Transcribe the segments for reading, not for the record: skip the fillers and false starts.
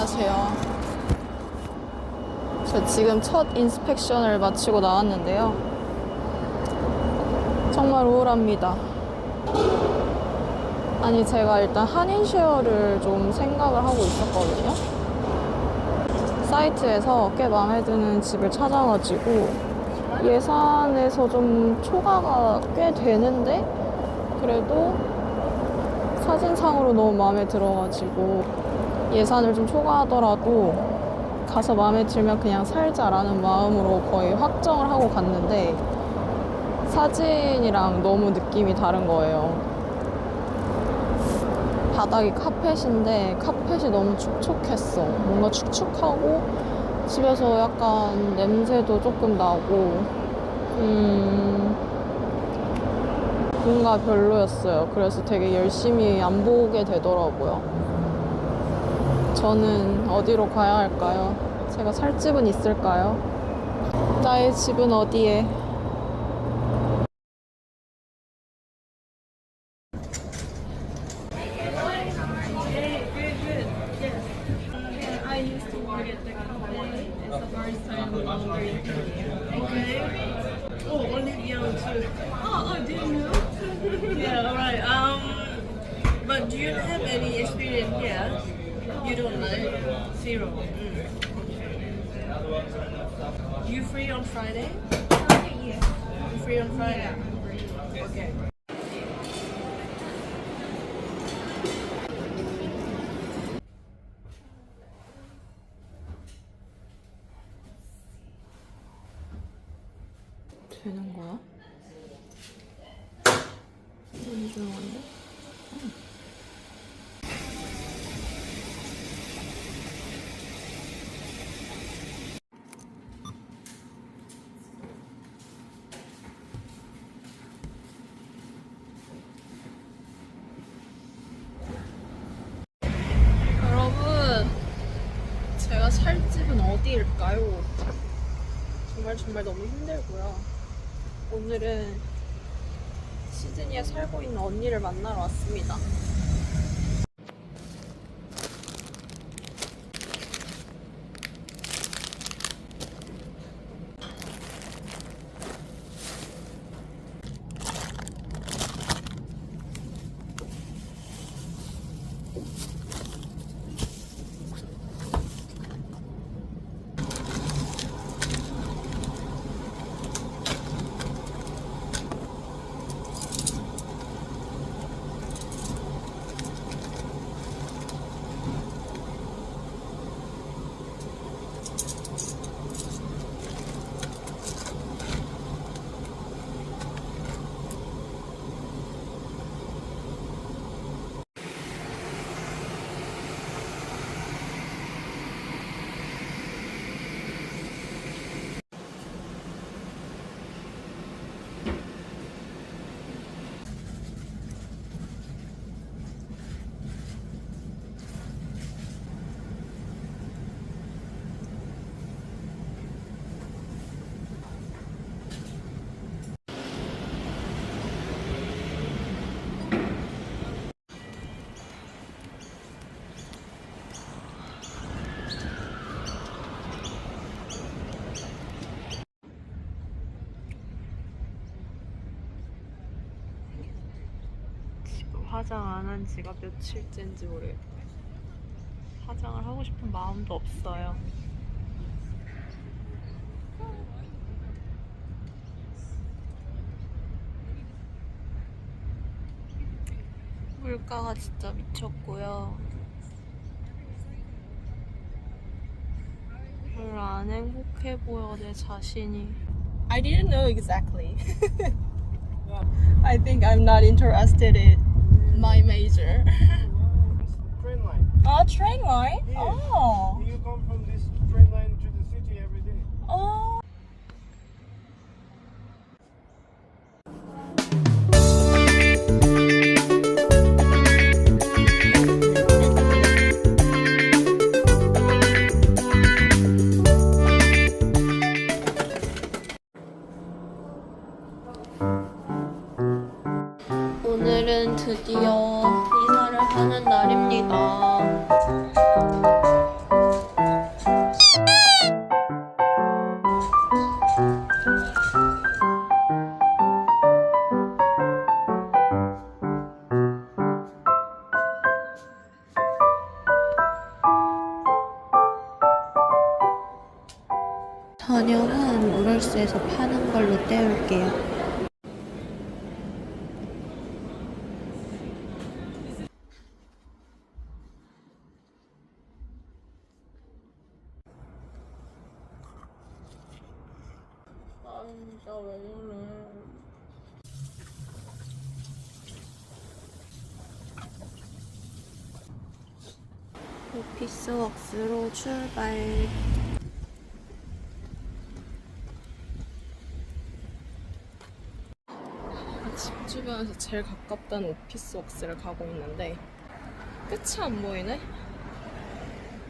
안녕하세요. 저 지금 첫 인스펙션을 마치고 나왔는데요. 정말 우울합니다. 아니, 제가 일단 한인쉐어를 좀 생각을 하고 있었거든요. 사이트에서 꽤 마음에 드는 집을 찾아가지고 예산에서 좀 초과가 꽤 되는데 그래도 사진상으로 너무 마음에 들어가지고 예산을 좀 초과하더라도 가서 마음에 들면 그냥 살자라는 마음으로 거의 확정을 하고 갔는데 사진이랑 너무 느낌이 다른 거예요. 바닥이 카펫인데 카펫이 너무 축축했어. 뭔가 축축하고 집에서 약간 냄새도 조금 나고 뭔가 별로였어요. 그래서 되게 열심히 안 보게 되더라고요. 저는 어디로 가야 할까요? 제가 살 집은 있을까요? 나의 집은 어디에? I used to work at the company. It's the first time laundry. Okay. Oh, Olive Young too. Oh, do you know? Yeah, alright. But do you have any experience here? You don't like? Zero. You free on Friday? Yeah. You free on Friday? Okay. 되는 거야? 너무 조용한데? 여러분, 제가 살 집은 어디일까요? 정말 너무 힘들고요. 오늘은 시드니에 살고 있는 언니를 만나러 왔습니다. 화장 안 한 지가 며칠째인지 모르겠어요. 화장을 하고 싶은 마음도 없어요. 물가가 진짜 미쳤고요. 별로 안 행복해 보여, 내 자신이. I didn't know exactly. I think I'm not interested in my major. Train line. Oh, train line? Yes. Oh. You come from this train line to the city every day. Oh. 오늘은 드디어 이사를 하는 날입니다. 저녁은 우럴스에서 파는 걸로 때울게요. 아 진짜 왜 그래. 오피스웍스로 출발. 집 주변에서 제일 가깝다는 오피스웍스를 가고 있는데 끝이 안 보이네?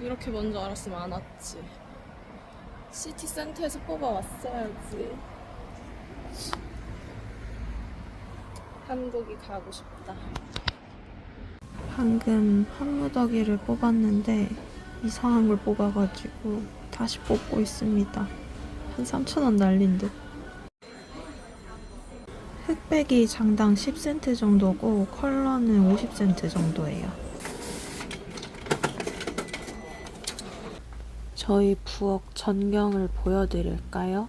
이렇게 먼저 알았으면 안 왔지. 시티센터에서 뽑아왔어야지. 한국이 가고 싶다. 방금 한무더기를 뽑았는데 이상한 걸 뽑아가지고 다시 뽑고 있습니다. 한 3,000원 날린 듯. 흑백이 장당 10센트 정도고 컬러는 50센트 정도예요. 저희 부엌 전경을 보여드릴까요?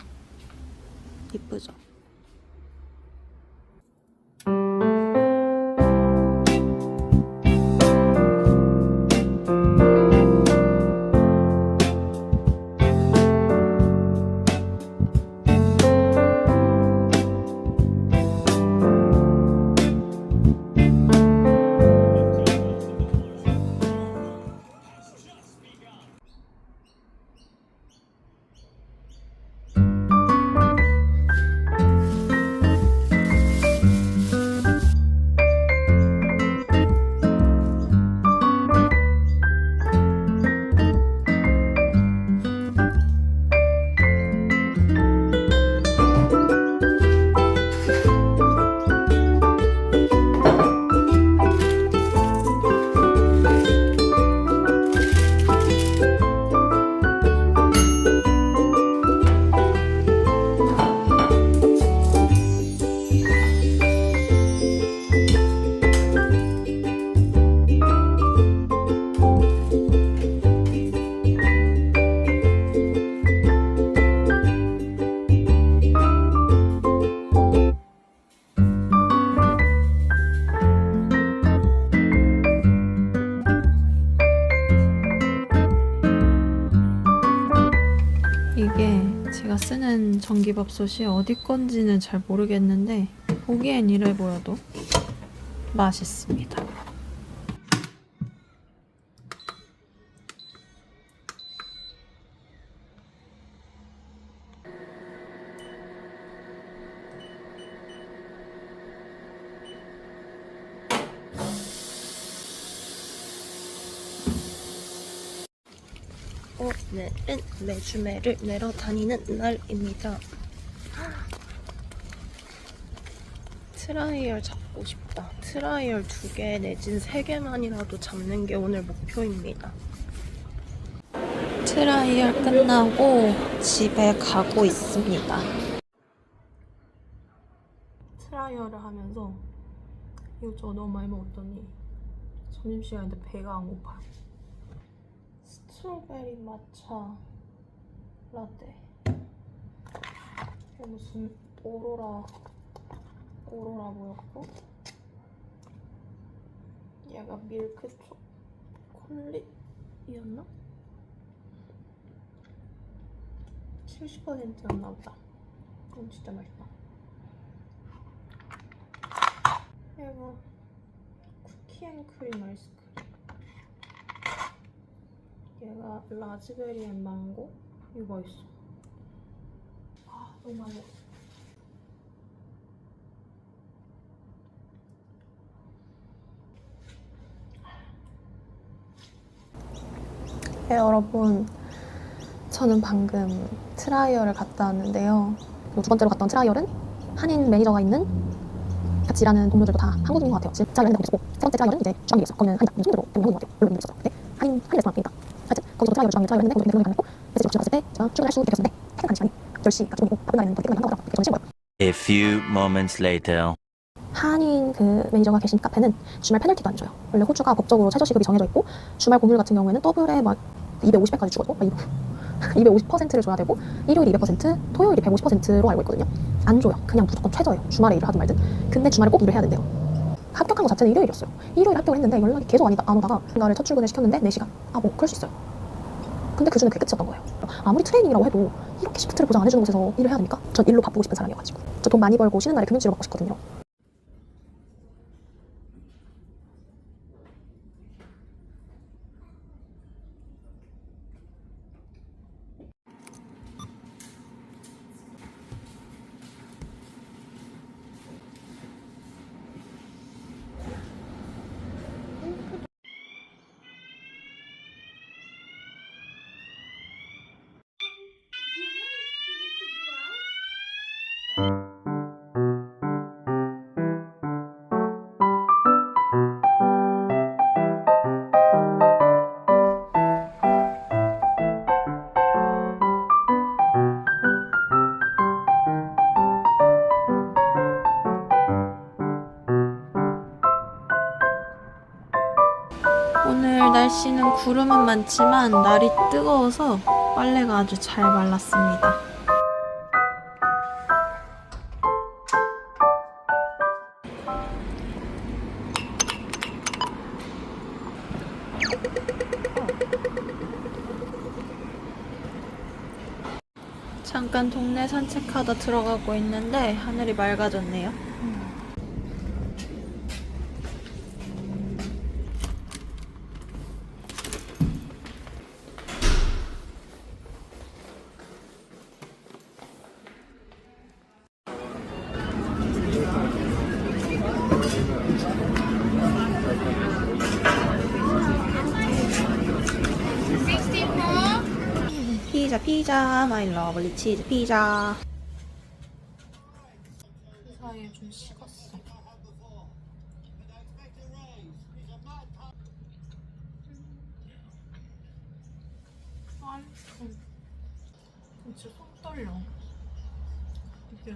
이쁘죠? 이게 제가 쓰는 전기밥솥이 어디 건지는 잘 모르겠는데 보기엔 이래 보여도 맛있습니다. 오늘은 매주매를 내러 다니는 날입니다. 트라이얼 잡고 싶다. 트라이얼 2개 내진 3개만이라도 잡는 게 오늘 목표입니다. 트라이얼 끝나고 집에 가고 있습니다. 트라이얼을 하면서 이것저것 너무 많이 먹었더니 점심시간인데 배가 안 고파요. 스트로베리 마차 라떼. 이게 무슨 오로라 뭐였고, 얘가 밀크 초콜릿이었나? 70%였나 보다. 이건 진짜 맛있다. 얘가 쿠키앤크림 아이스크림. 얘가 라즈베리 앤 망고? 이거 있어. 아, 너무 많이 먹었어. 네, 여러분, 저는 방금 트라이얼을 갔다 왔는데요. 두 번째로 갔던 트라이얼은 한인 매니저가 있는 같이 일하는 동료들도 다 한국인인 것 같아요. 지금 트라이얼 했는데 없었고, 세 번째 트라이얼은 이제 주방일이었어. 거기는 한인이다. 손으로 대부분 한국인 것 같아요. 물론 있었어. 근데 한인 레스토랑이니까. 하여튼 거기서 트라이얼을 주방일 했는데 거기서 대부분이 갔고, 그래서 집에 갔을 때 제가 출근할 수 있었는데 퇴근하는 시간이 10시가 조금이고 바쁜 날에는 더 퇴근이 한다고 하더라고요. 그래서 저는 쉰 거예요. A few moments later. 한인 그 매니저가 계신 카페는 주말 페널티도 안 줘요. 원래 호주가 법적으로 최저시급이 정해져 있고 주말 공휴일 같은 경우에는 더블에 막 250배까지 주거든요. 막 이거 250%를 줘야 되고 일요일이 200%, 토요일이 150%로 알고 있거든요. 안 줘요. 그냥 무조건 최저예요. 주말에 일을 하든 말든. 근데 주말에 꼭 일을 해야 된대요. 합격한 거 자체는 일요일이었어요. 일요일 합격을 했는데 연락이 계속 안 오다가 나를 첫 출근을 시켰는데 4시간. 뭐 그럴 수 있어요. 근데 그 주는 그게 끝이었던 거예요. 아무리 트레이닝이라고 해도 이렇게 시프트를 보장 안 해주는 곳에서 일을 해야 됩니까? 전 일로 바쁘고 싶은 사람이어가지고. 저 돈 많이 벌고 쉬는 날에 금융치료 받고 싶거든요. 오늘 날씨는 구름은 많지만 날이 뜨거워서 빨래가 아주 잘 말랐습니다. 잠깐 동네 산책하다 들어가고 있는데 하늘이 맑아졌네요. 피자 마이 러블리 치즈 피자. 그 사이에 좀 식었어. 진짜 손 떨려. 이게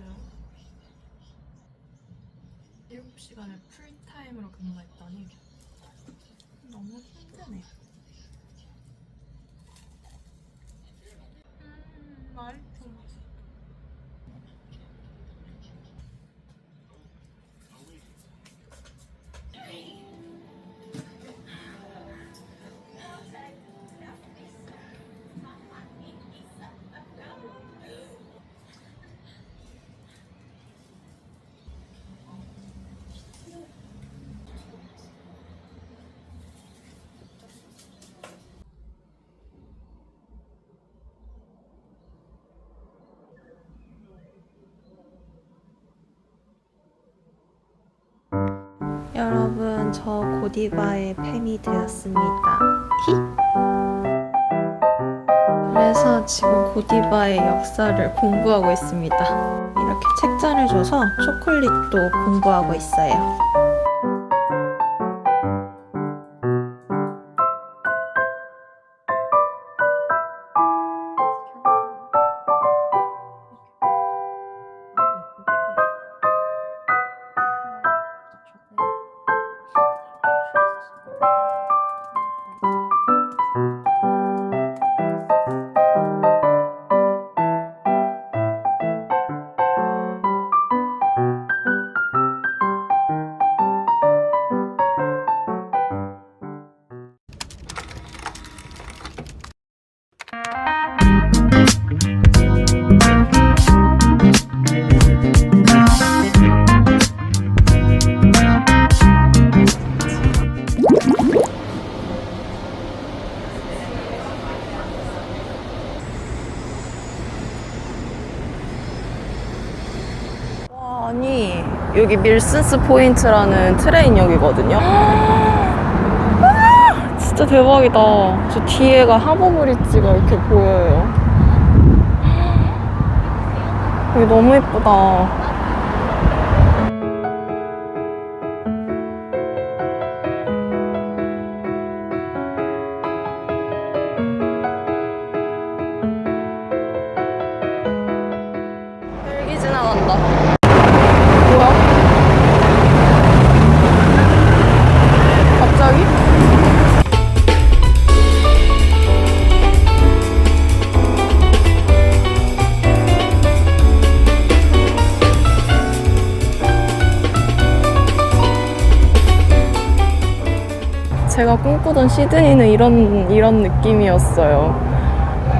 7시간을 풀타임으로 근무했더니 너무 힘드네. 맛있어. 여러분, 저 고디바의 팬이 되었습니다. 그래서 지금 고디바의 역사를 공부하고 있습니다. 이렇게 책자를 줘서 초콜릿도 공부하고 있어요. 아니, 여기 밀슨스 포인트라는 트레인역이거든요. 진짜 대박이다. 저 뒤에가 하버브리지가 이렇게 보여요. 여기 너무 예쁘다. 헬기 지나간다. 뭐야? 갑자기? 꿈꾸던 시드니는 이런 느낌이었어요.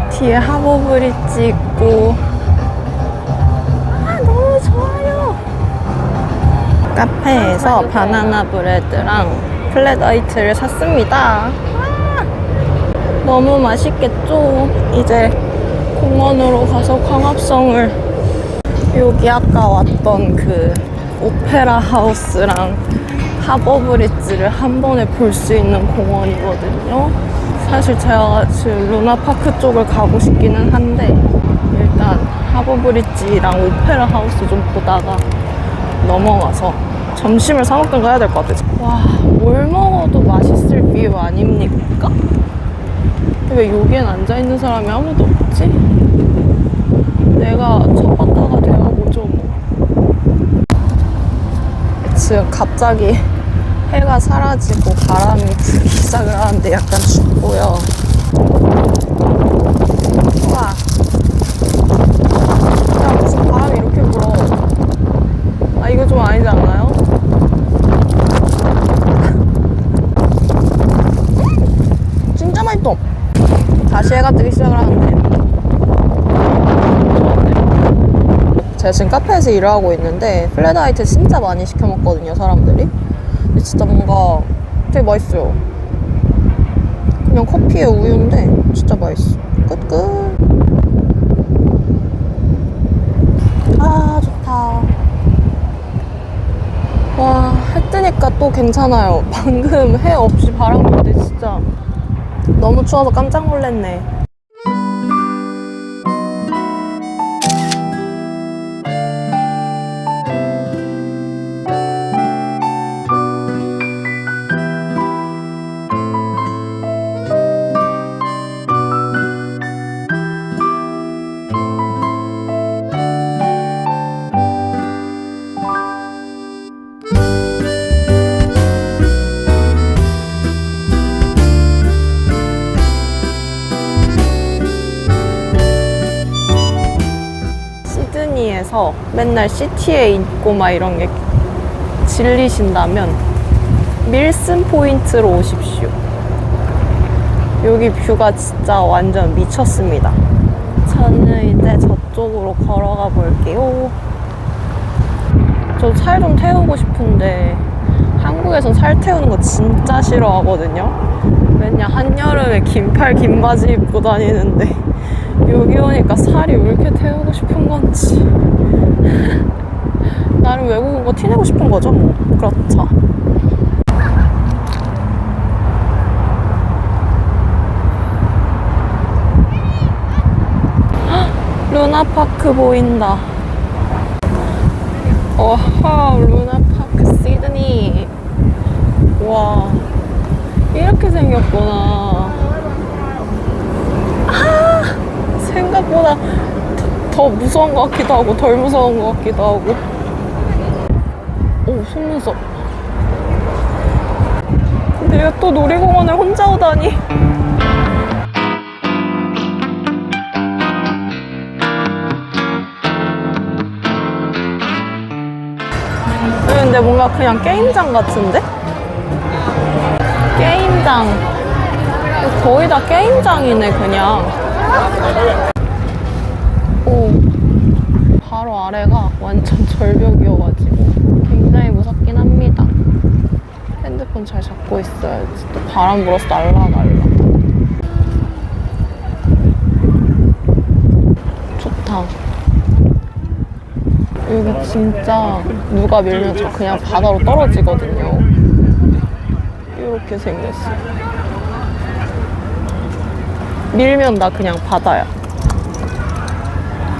뒤에 하버 브릿지 있고 너무 좋아요. 카페에서 바나나 브레드랑 플랫 화이트를 샀습니다. 너무 맛있겠죠? 이제 공원으로 가서 광합성을 여기 아까 왔던 그 오페라 하우스랑 하버 브릿지를 한 번에 볼 수 있는 공원이거든요. 사실 제가 지금 루나파크 쪽을 가고 싶기는 한데 일단 하버 브릿지랑 오페라 하우스 좀 보다가 넘어가서 점심을 사 먹든가 해야 될 것 같아요. 와, 뭘 먹어도 맛있을 뷰 아닙니까? 왜 여기엔 앉아있는 사람이 아무도 없지? 내가 첫바다가 되어보죠 뭐. 지금 갑자기 해가 사라지고 바람이 불기 시작을 하는데 약간 춥고요. 와, 야, 무슨 바람이 이렇게 불어. 아, 이거 좀 아니지 않나요? 진짜 맛있어. 다시 해가 뜨기 시작을 하는데 제가 지금 카페에서 일을 하고 있는데 플랫 화이트 진짜 많이 시켜 먹거든요, 사람들이. 근데 진짜 뭔가 되게 맛있어요. 그냥 커피에 우유인데 진짜 맛있어. 끝. 아, 좋다. 와, 해 뜨니까 또 괜찮아요. 방금 해 없이 바람 불 때 진짜 너무 추워서 깜짝 놀랐네. 시드니에서 맨날 시티에 있고 막 이런 게 질리신다면 밀슨 포인트로 오십시오. 여기 뷰가 진짜 완전 미쳤습니다. 저는 이제 저쪽으로 걸어가 볼게요. 저 살 좀 태우고 싶은데 한국에선 살 태우는 거 진짜 싫어하거든요. 맨날 한여름에 긴팔 긴 바지 입고 다니는데 여기 오니까 살이 왜 이렇게 태우고 싶은 건지. 나름 외국 온 거 티내고 싶은 거죠, 뭐. 그렇죠. 루나파크 보인다. 어허, 루나파크 시드니. 와, 이렇게 생겼구나. 생각보다 더 무서운 것 같기도 하고 덜 무서운 것 같기도 하고. 오, 속눈썹. 근데 왜 또 놀이공원을 혼자 오다니. 근데 뭔가 그냥 게임장 같은데? 게임장. 거의 다 게임장이네, 그냥. 오, 바로 아래가 완전 절벽이어가지고 굉장히 무섭긴 합니다. 핸드폰 잘 잡고 있어야지. 또 바람 불어서 날라갈라. 좋다. 여기 진짜 누가 밀면 저 그냥 바다로 떨어지거든요. 이렇게 생겼어. 밀면 나 그냥 바다야.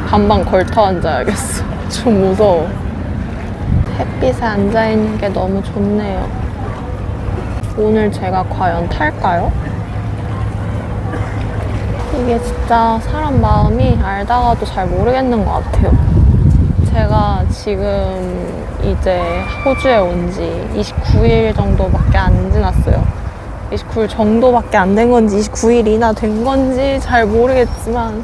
반반 걸터 앉아야겠어. 좀 무서워. 햇빛에 앉아있는 게 너무 좋네요. 오늘 제가 과연 탈까요? 이게 진짜 사람 마음이 알다가도 잘 모르겠는 것 같아요. 제가 지금 이제 호주에 온 지 29일 정도밖에 안 지났어요. 29일 정도밖에 안 된 건지 29일이나 된 건지 잘 모르겠지만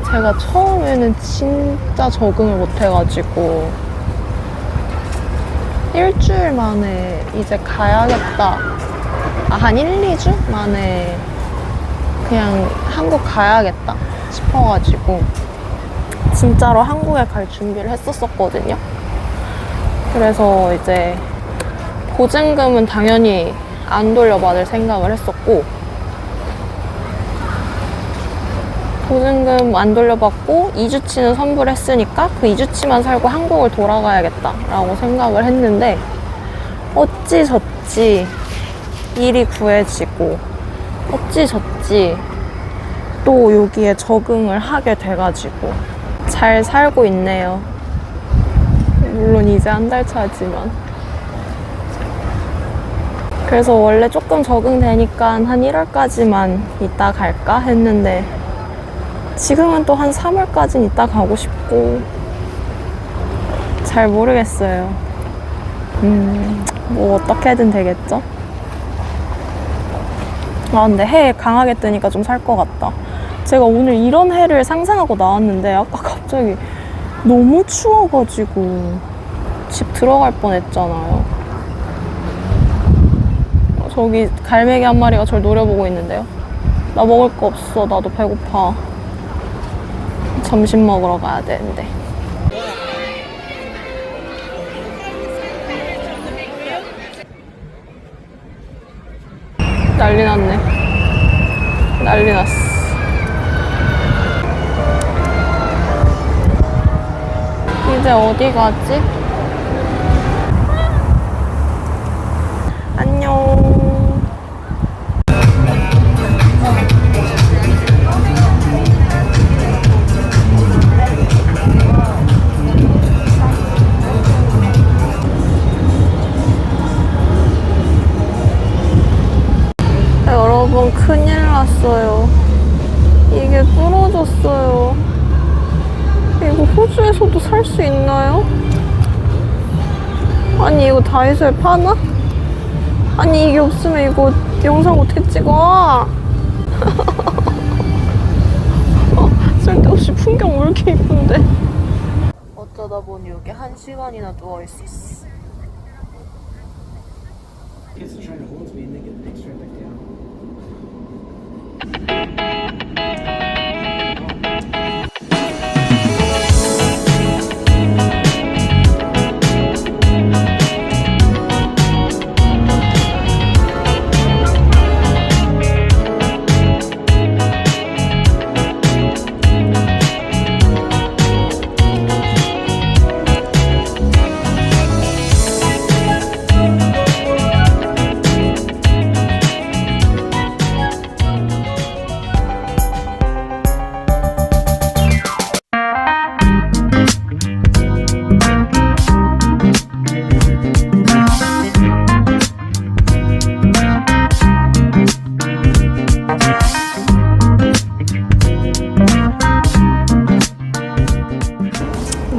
제가 처음에는 진짜 적응을 못 해가지고 일주일 만에 이제 가야겠다 한 1, 2주 만에 그냥 한국 가야겠다 싶어가지고 진짜로 한국에 갈 준비를 했었거든요. 그래서 이제 보증금은 당연히 안 돌려받을 생각을 했었고, 보증금 안 돌려받고 2주치는 선불했으니까 그 2주치만 살고 한국을 돌아가야겠다라고 생각을 했는데, 어찌저찌 일이 구해지고 어찌저찌 또 여기에 적응을 하게 돼가지고 잘 살고 있네요. 물론 이제 한 달 차지만. 그래서 원래 조금 적응되니까 한 1월까지만 있다 갈까 했는데 지금은 또 한 3월까지는 있다 가고 싶고 잘 모르겠어요. 뭐 어떻게든 되겠죠? 아 근데 해 강하게 뜨니까 좀 살 것 같다. 제가 오늘 이런 해를 상상하고 나왔는데 아까 갑자기 너무 추워가지고 집 들어갈 뻔했잖아요. 저기 갈매기 한 마리가 절 노려보고 있는데요. 나 먹을 거 없어. 나도 배고파. 점심 먹으러 가야 되는데. 난리 났네. 난리 났어. 이제 어디 가지? 안녕. 여러분 큰일 났어요. 이게 부러졌어요. 이거 호주에서도 살 수 있나요? 아니 이거 다이소에 파나? 아니 이게 없으면 이거 영상 어떻게 찍어? 쓸데없이 풍경 왜 이렇게 이쁜데? 어쩌다 보니 여기 1시간이나 누워있었어.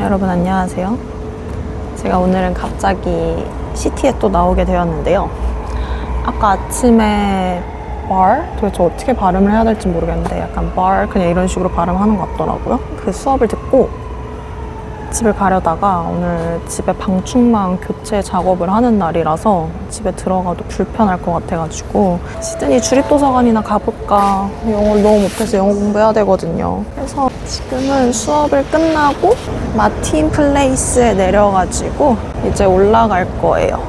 여러분 안녕하세요. 제가 오늘은 갑자기 시티에 또 나오게 되었는데요. 아까 아침에 bar? 도대체 어떻게 발음을 해야 될지 모르겠는데 약간 bar 그냥 이런 식으로 발음하는 것 같더라고요. 그 수업을 듣고 집을 가려다가 오늘 집에 방충망 교체 작업을 하는 날이라서 집에 들어가도 불편할 것 같아가지고 시드니 주립도서관이나 가볼까. 영어를 너무 못해서 영어 공부해야 되거든요. 그래서 지금은 수업을 끝나고 마틴 플레이스에 내려가지고 이제 올라갈 거예요.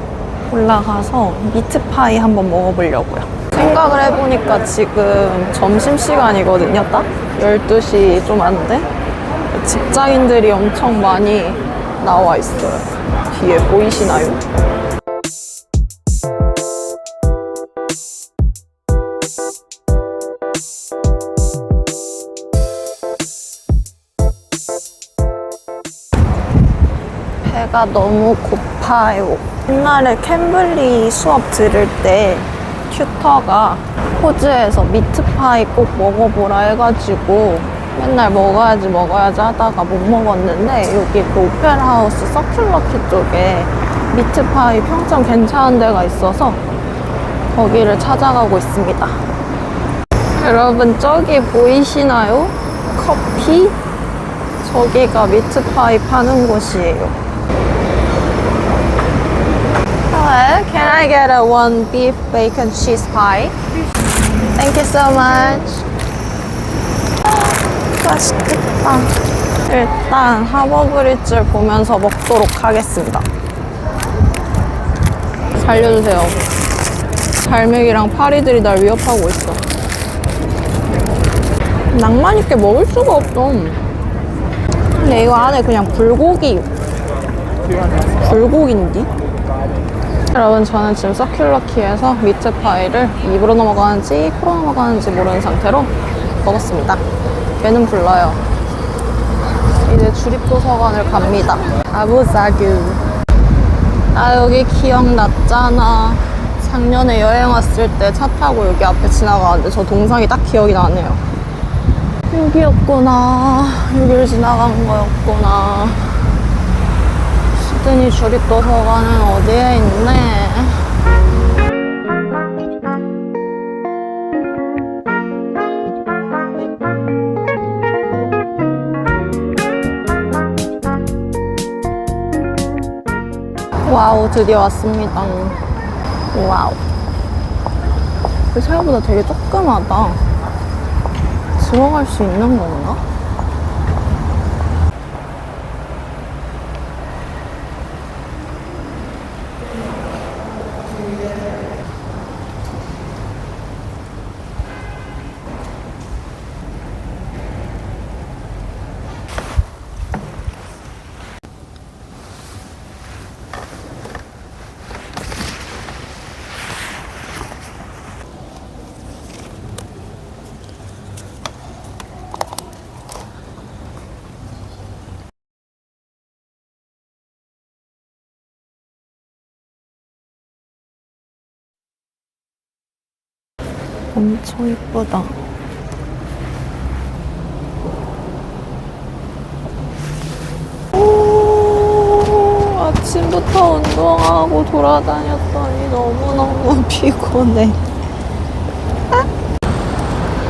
올라가서 미트파이 한번 먹어보려고요. 생각을 해보니까 지금 점심시간이거든요. 딱 12시 좀 안 돼? 직장인들이 엄청 많이 나와 있어요. 뒤에 보이시나요? 배가 너무 고파요. 옛날에 캠블리 수업 들을 때 튜터가 호주에서 미트파이 꼭 먹어보라 해가지고 맨날 먹어야지 하다가 못 먹었는데 여기 그 오페라 하우스 서큘러키 쪽에 미트파이 평점 괜찮은 데가 있어서 거기를 찾아가고 있습니다. 여러분 저기 보이시나요? 커피? 저기가 미트파이 파는 곳이에요. Hello, can I get a one beef bacon cheese pie? Thank you so much. 맛있겠다. 일단 하버브릿지를 보면서 먹도록 하겠습니다. 살려주세요. 갈매기랑 파리들이 날 위협하고 있어. 낭만 있게 먹을 수가 없어. 근데 이거 안에 그냥 불고기인데? 여러분, 저는 지금 서큘러키에서 미트파이를 입으로 넘어가는지 코로 넘어가는지 모르는 상태로 먹었습니다. 배는 불러요. 이제 주립도서관을 갑니다. 아부자규. 나 여기 기억났잖아. 작년에 여행 왔을 때 차 타고 여기 앞에 지나가는데 저 동상이 딱 기억이 나네요. 여기였구나. 여기를 지나간 거였구나. 시드니 주립도서관은 어디에 있네. 와우, 드디어 왔습니다. 와우. 생각보다 되게 조그마다. 들어갈 수 있는 건가? 엄청 이쁘다. 오, 아침부터 운동하고 돌아다녔더니 너무너무 피곤해.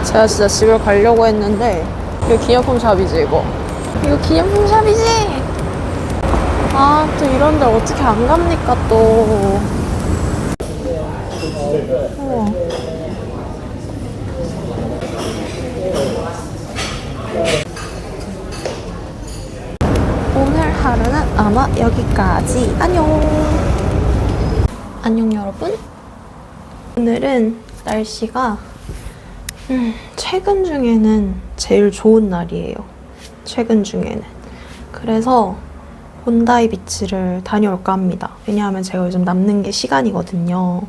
제가 진짜 집을 가려고 했는데 이거 기념품 샵이지, 이거? 이거 기념품 샵이지? 아, 또 이런 데 어떻게 안 갑니까, 또. 우와. 오늘 하루는 아마 여기까지. 안녕. 안녕 여러분. 오늘은 날씨가 최근 중에는 제일 좋은 날이에요. 최근 중에는. 그래서 본다이 비치를 다녀올까 합니다. 왜냐하면 제가 요즘 남는 게 시간이거든요.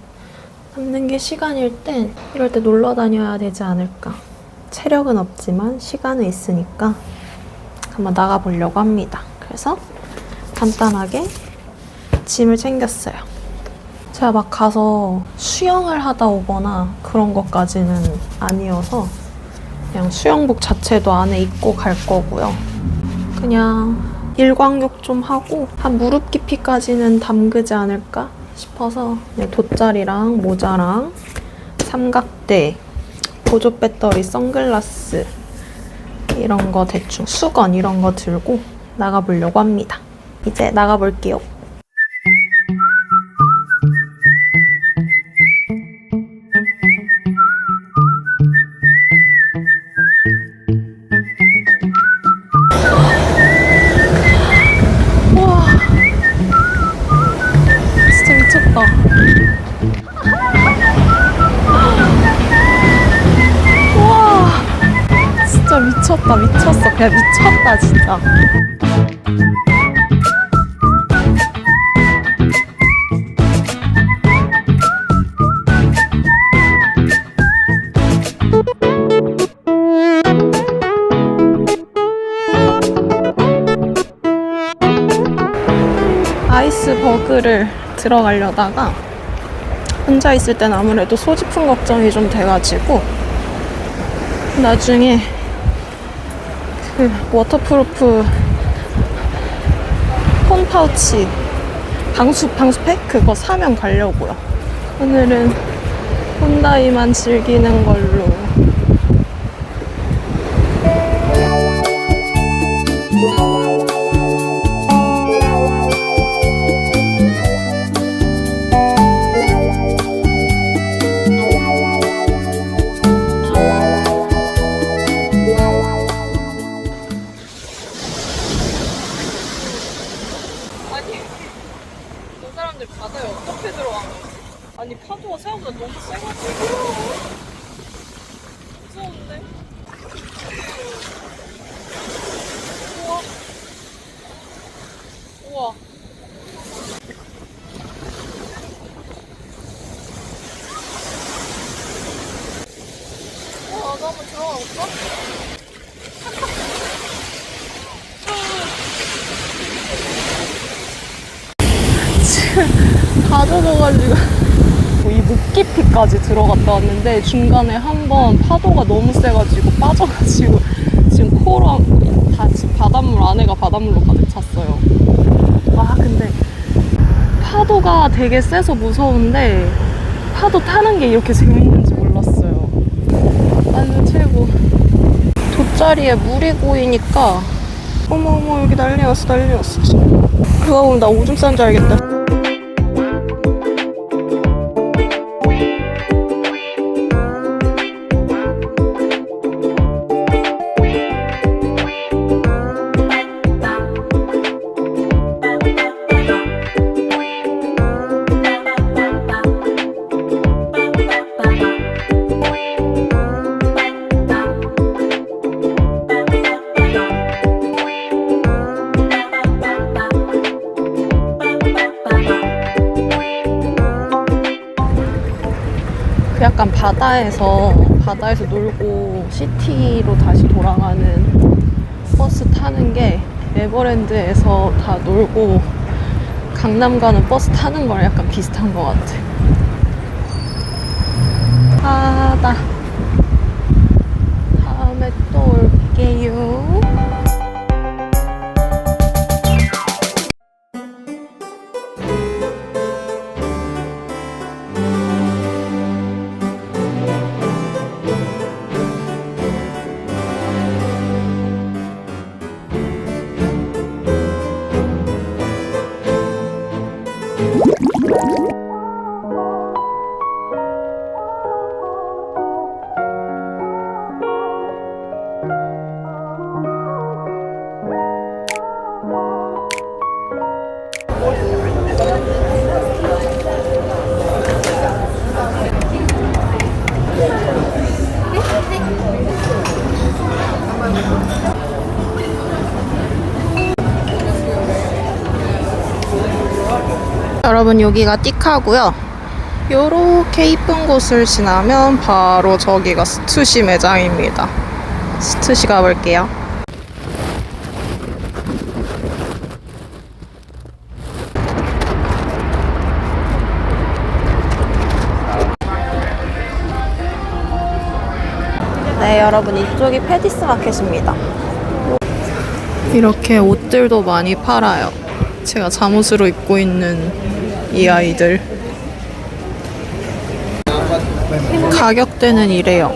남는 게 시간일 땐 이럴 때 놀러 다녀야 되지 않을까. 체력은 없지만 시간은 있으니까 한번 나가보려고 합니다. 그래서 간단하게 짐을 챙겼어요. 제가 막 가서 수영을 하다 오거나 그런 것까지는 아니어서 그냥 수영복 자체도 안에 입고 갈 거고요. 그냥 일광욕 좀 하고 한 무릎 깊이까지는 담그지 않을까 싶어서 그냥 돗자리랑 모자랑 삼각대, 보조 배터리, 선글라스 이런 거 대충 수건 이런 거 들고 나가보려고 합니다. 이제 나가볼게요. 와, 진짜 미쳤다. 와, 진짜 미쳤다, 미쳤어. 그냥 미쳤다, 진짜. 아이스버그를 들어가려다가 혼자 있을 땐 아무래도 소지품 걱정이 좀 돼가지고 나중에 그 워터프루프 폰 파우치 방수팩 그거 사면 가려고요. 오늘은 혼다이만 즐기는 걸로. 지금 다 젖어가지고 이 목 깊이까지 들어갔다 왔는데 중간에 한번 파도가 너무 세가지고 빠져가지고 지금 코로 다 지금 바닷물 안에가 바닷물로 가득 찼어요. 와 근데 파도가 되게 세서 무서운데 파도 타는 게 이렇게 재밌는지 몰랐어요. 완전 최고. 돗자리에 물이 고이니까 어머 여기 난리 났어 지금. 그거 보면 나 오줌 싼 줄 알겠다. 약간 바다에서 놀고 시티로 다시 돌아가는 버스 타는 게 에버랜드에서 다 놀고 강남 가는 버스 타는 거랑 약간 비슷한 것 같아. 바다. 다음에 또 올게요. 여러분 여기가 띠카고요. 요렇게 이쁜 곳을 지나면 바로 저기가 스투시 매장입니다. 스투시 가볼게요. 네 여러분 이쪽이 페디스 마켓입니다. 이렇게 옷들도 많이 팔아요. 제가 잠옷으로 입고 있는 이 아이들 가격대는 이래요.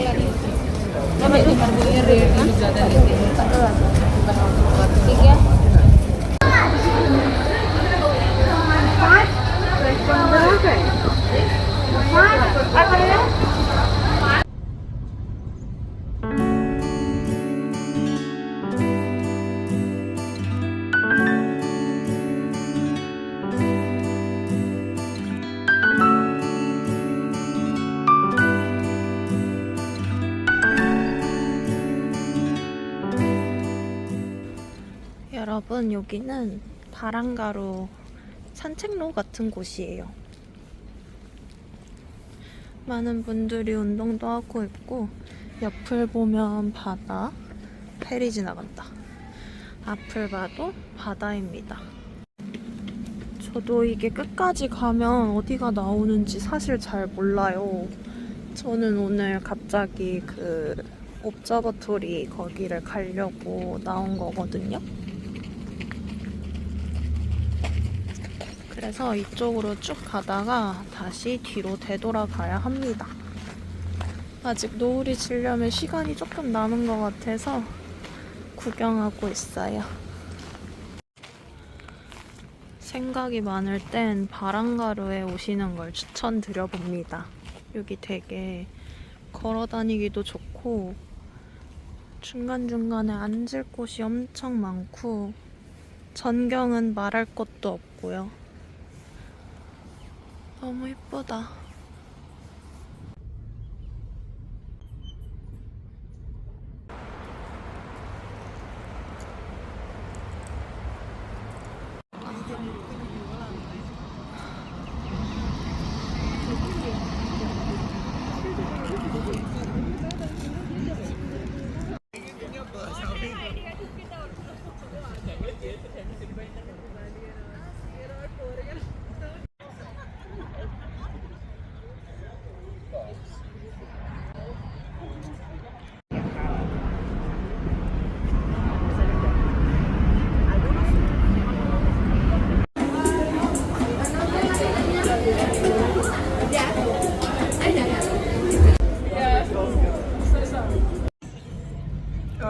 여러분 여기는 바랑가루 산책로 같은 곳이에요. 많은 분들이 운동도 하고 있고 옆을 보면 바다, 페리 지나간다. 앞을 봐도 바다입니다. 저도 이게 끝까지 가면 어디가 나오는지 사실 잘 몰라요. 저는 오늘 갑자기 그 옵저버토리 거기를 가려고 나온 거거든요. 그래서 이쪽으로 쭉 가다가 다시 뒤로 되돌아가야 합니다. 아직 노을이 지려면 시간이 조금 남은 것 같아서 구경하고 있어요. 생각이 많을 땐 바랑가루에 오시는 걸 추천드려봅니다. 여기 되게 걸어 다니기도 좋고 중간중간에 앉을 곳이 엄청 많고 전경은 말할 것도 없고요. 너무 예쁘다.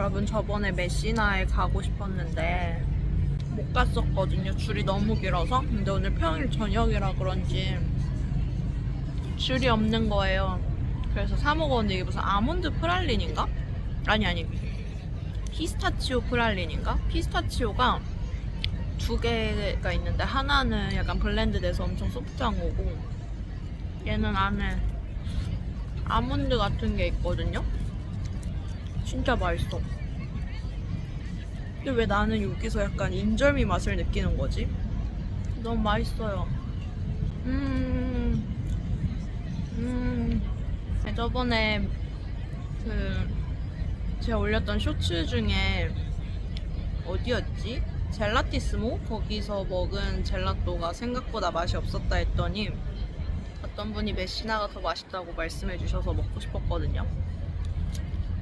여러분 저번에 메시나에 가고 싶었는데 못 갔었거든요. 줄이 너무 길어서. 근데 오늘 평일 저녁이라 그런지 줄이 없는 거예요. 그래서 사 먹었는데 이게 무슨 아몬드 프랄린인가? 아니 피스타치오 프랄린인가? 피스타치오가 두 개가 있는데 하나는 약간 블렌드 돼서 엄청 소프트한 거고 얘는 안에 아몬드 같은 게 있거든요. 진짜 맛있어. 근데 왜 나는 여기서 약간 인절미 맛을 느끼는 거지? 너무 맛있어요. 저번에 제가 올렸던 쇼츠 중에 어디였지? 젤라티스모? 거기서 먹은 젤라또가 생각보다 맛이 없었다 했더니 어떤 분이 메시나가 더 맛있다고 말씀해 주셔서 먹고 싶었거든요.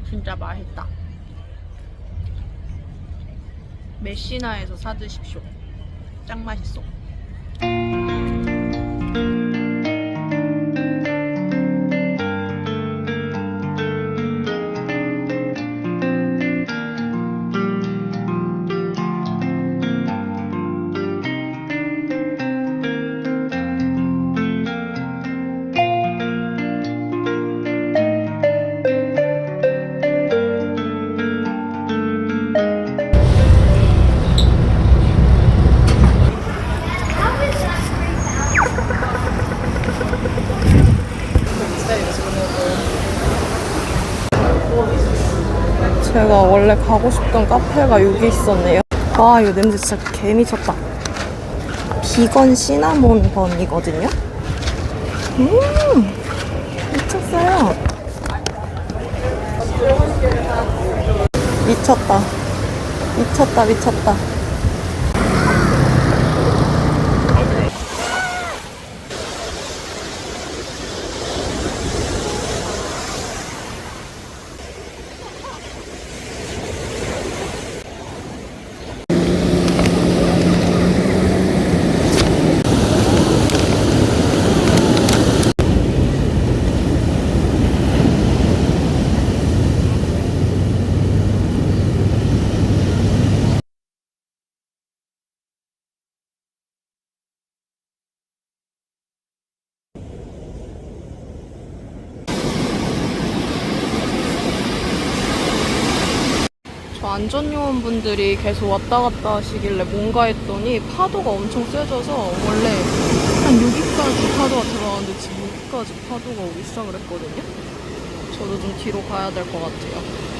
진짜 맛있다. 메시나에서 사드십시오. 짱 맛있어. 제가 원래 가고 싶던 카페가 여기 있었네요. 와, 이거 냄새 진짜 개미쳤다. 비건 시나몬 번이거든요. 미쳤어요. 미쳤다. 미쳤다. 저 안전요원분들이 계속 왔다 갔다 하시길래 뭔가 했더니 파도가 엄청 세져서 원래 한 여기까지 파도가 들어가는데 지금 여기까지 파도가 오기 시작을 했거든요. 저도 좀 뒤로 가야 될 것 같아요.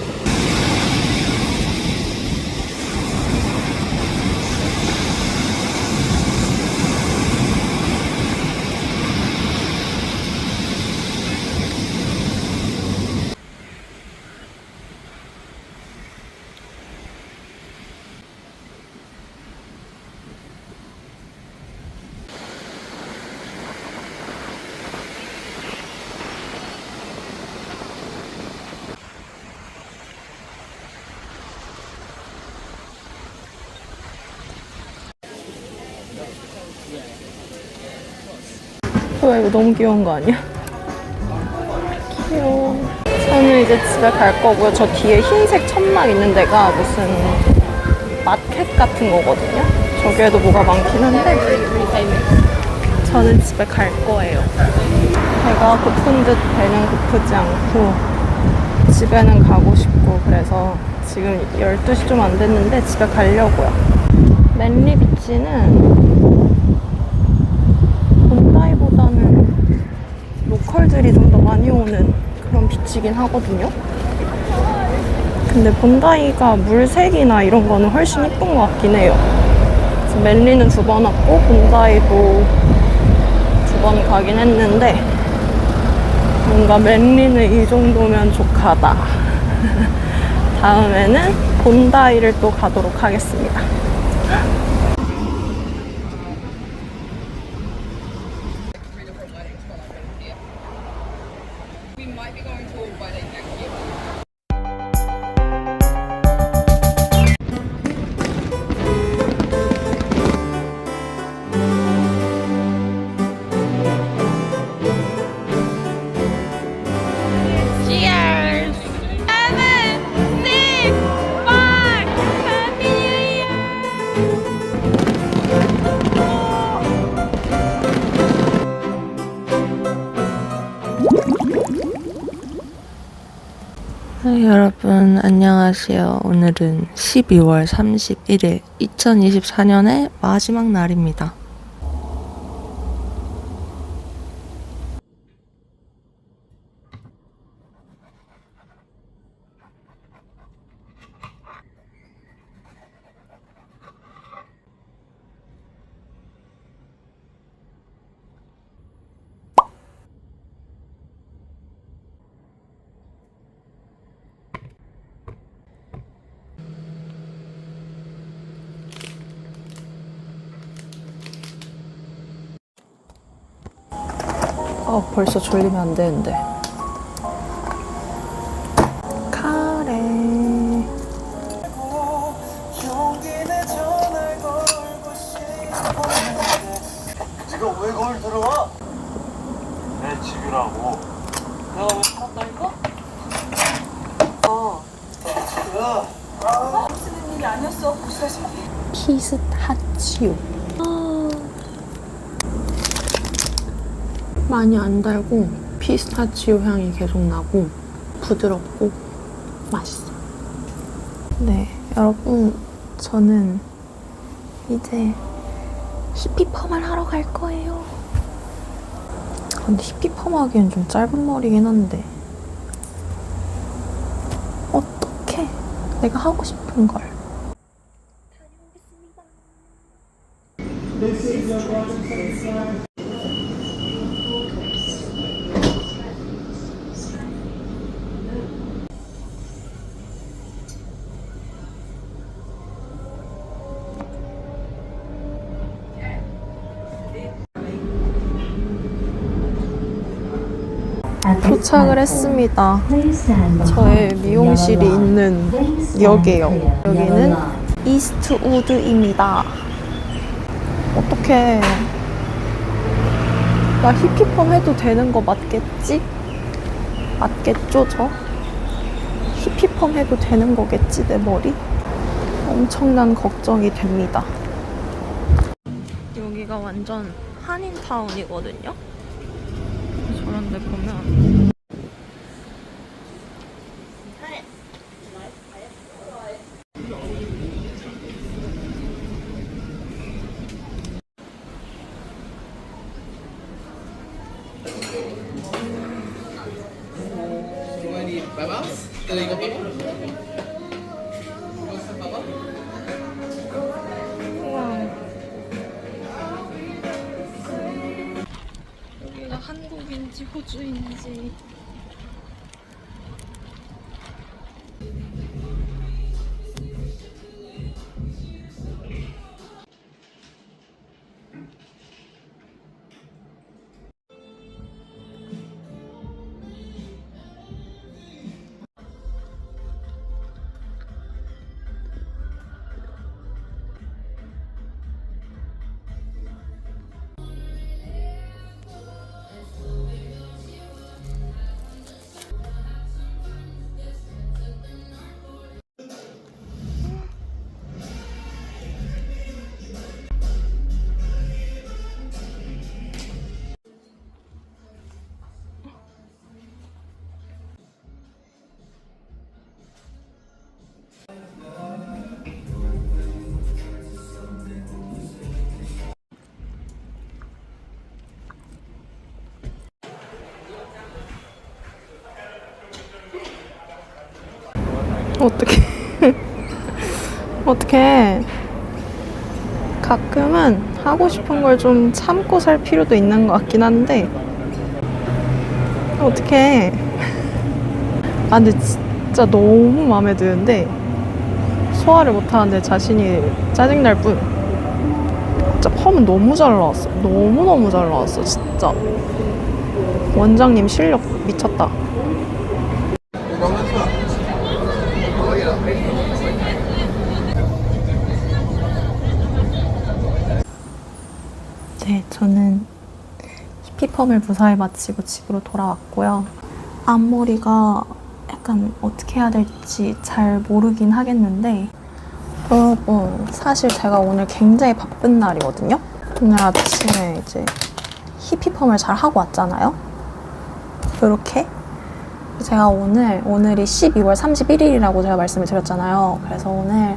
왜 이거 너무 귀여운 거 아니야? 귀여워. 저는 이제 집에 갈 거고요. 저 뒤에 흰색 천막 있는 데가 무슨 마켓 같은 거거든요. 저기에도 뭐가 많긴 한데 저는 집에 갈 거예요. 배가 고픈 듯 배는 고프지 않고 집에는 가고 싶고 그래서 지금 12시 좀 안 됐는데 집에 가려고요. 맨리 비치는 본다이보다는 로컬들이 좀 더 많이 오는 그런 비치긴 하거든요. 근데 본다이가 물색이나 이런 거는 훨씬 이쁜 것 같긴 해요. 그래서 맨리는 2번 왔고 본다이도 2번 가긴 했는데 뭔가 맨리는 이 정도면 족하다. 다음에는 본다이를 또 가도록 하겠습니다. Cheers! 7, 6, 여러분 안녕하세요. 오늘은 12월 31일 2024년의 마지막 날입니다. 벌써 졸리면 안 되는데. 카레. 네가 왜 거길 들어와? 내 집이라고. 내가 왜 살았다니까? 피스타치오. 많이 안 달고 피스타치오 향이 계속 나고 부드럽고 맛있어. 네, 여러분, 저는 이제 히피펌을 하러 갈 거예요. 근데 히피펌 하기엔 좀 짧은 머리긴 한데 어떡해, 내가 하고 싶은 걸. 도착을 했습니다. 저의 미용실이 있는 역이에요. 여기는 이스트우드입니다. 어떡해. 나 히피펌 해도 되는 거 맞겠지? 맞겠죠, 저? 히피펌 해도 되는 거겠지, 내 머리? 엄청난 걱정이 됩니다. 여기가 완전 한인타운이거든요? 저런 데 보면 여기가 한국인지 호주인지. 어떡해. 어떡해. 가끔은 하고 싶은 걸 좀 참고 살 필요도 있는 것 같긴 한데 어떡해. 아 근데 진짜 너무 마음에 드는데 소화를 못하는데 자신이 짜증날 뿐. 진짜 펌은 너무 잘 나왔어. 너무너무 잘 나왔어 진짜. 원장님 실력 미쳤다. 네, 저는 히피펌을 무사히 마치고 집으로 돌아왔고요. 앞머리가 약간 어떻게 해야 될지 잘 모르긴 하겠는데 여러분, 사실 제가 오늘 굉장히 바쁜 날이거든요. 오늘 아침에 이제 히피펌을 잘 하고 왔잖아요. 이렇게 제가 오늘이 12월 31일이라고 제가 말씀을 드렸잖아요. 그래서 오늘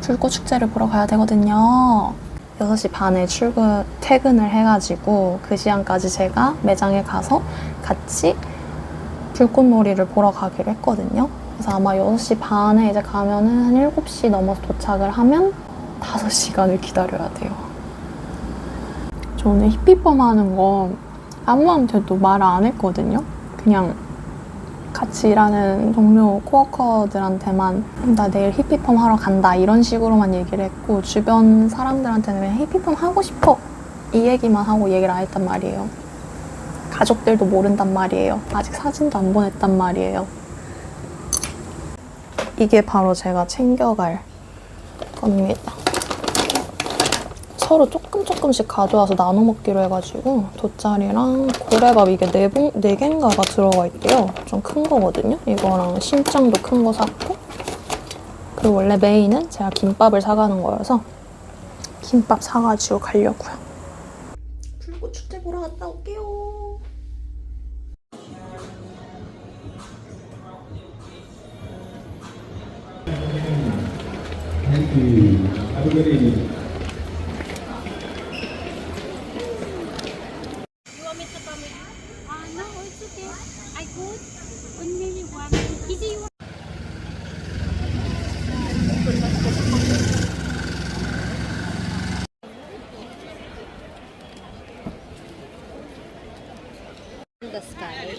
불꽃 축제를 보러 가야 되거든요. 6시 반에 퇴근을 해가지고 그 시간까지 제가 매장에 가서 같이 불꽃놀이를 보러 가기로 했거든요. 그래서 아마 6시 반에 이제 가면은 한 7시 넘어서 도착을 하면 5시간을 기다려야 돼요. 저 오늘 히피펌 하는 거 아무한테도 말을 안 했거든요. 그냥 같이 일하는 동료 코워커들한테만 나 내일 히피펌 하러 간다 이런 식으로만 얘기를 했고 주변 사람들한테는 그냥 히피펌 하고 싶어 이 얘기만 하고 얘기를 안 했단 말이에요. 가족들도 모른단 말이에요. 아직 사진도 안 보냈단 말이에요. 이게 바로 제가 챙겨갈 겁니다. 서로 조금씩 가져와서 나눠 먹기로 해가지고 돗자리랑 고래밥 이게 4개인가가 들어가 있대요. 좀 큰 거거든요. 이거랑 신장도 큰 거 샀고 그리고 원래 메인은 제가 김밥을 사가는 거여서 김밥 사가지고 가려고요. 불꽃 축제 보러 갔다 올게요. No, it's okay. I could. Only one. Easy one. The sky.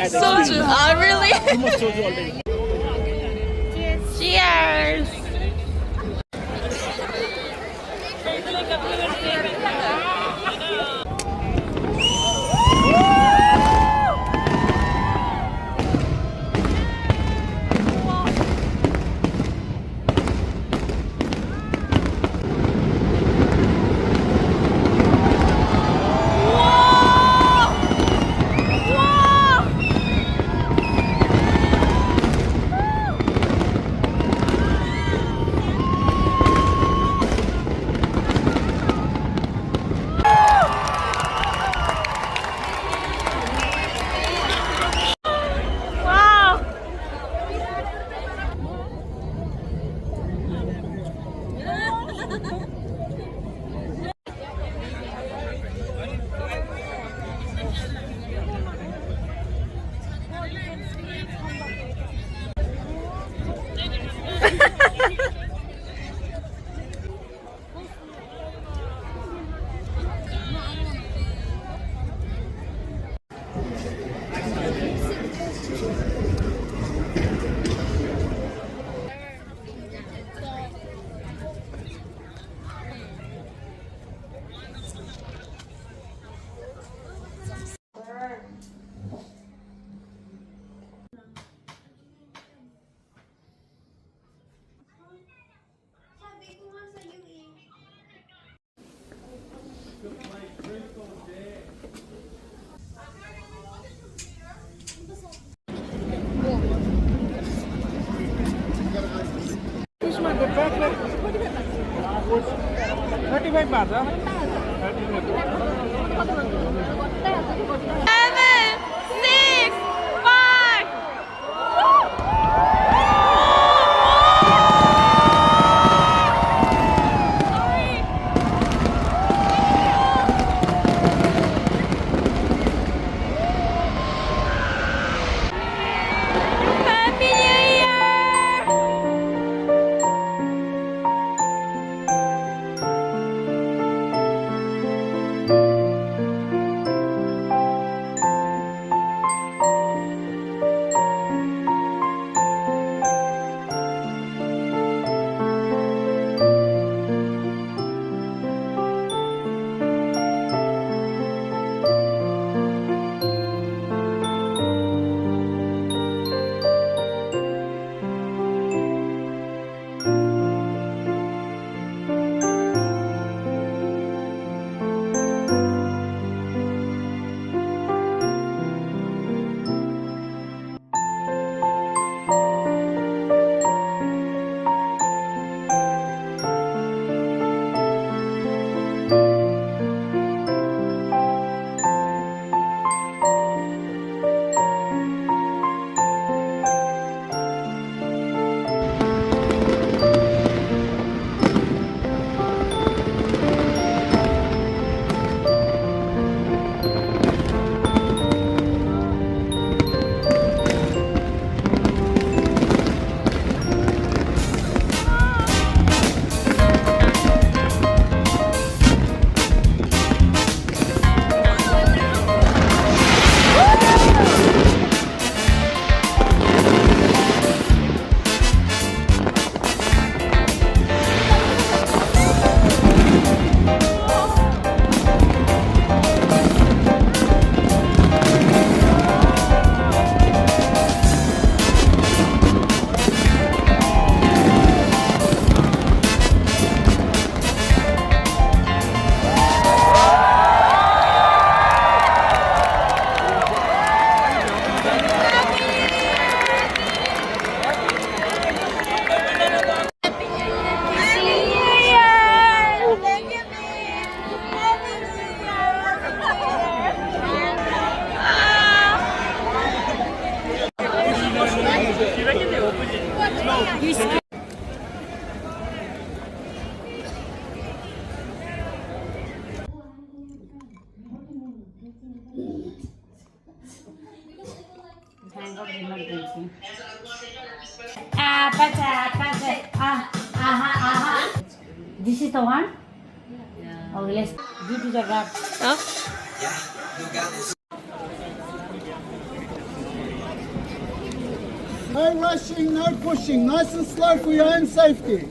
소주. 아, really? Cheers. number of emergency. This is the one? Yeah. Oh, let's go to the guard. No rushing, no pushing. Nice and slow for your own safety.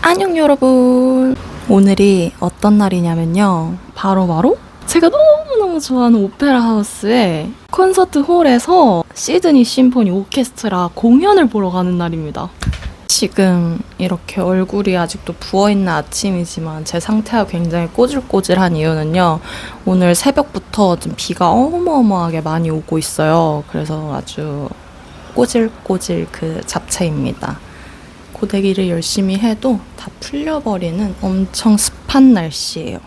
안녕 여러분. 오늘이 어떤 날이냐면요. 바로 제가 너무너무 좋아하는 오페라 하우스의 콘서트 홀에서 시드니 심포니 오케스트라 공연을 보러 가는 날입니다. 지금 이렇게 얼굴이 아직도 부어있는 아침이지만 제 상태가 굉장히 꼬질꼬질한 이유는요. 오늘 새벽부터 좀 비가 어마어마하게 많이 오고 있어요. 그래서 아주 꼬질꼬질 그 잡채입니다. 고데기를 열심히 해도 다 풀려버리는 엄청 습한 날씨예요.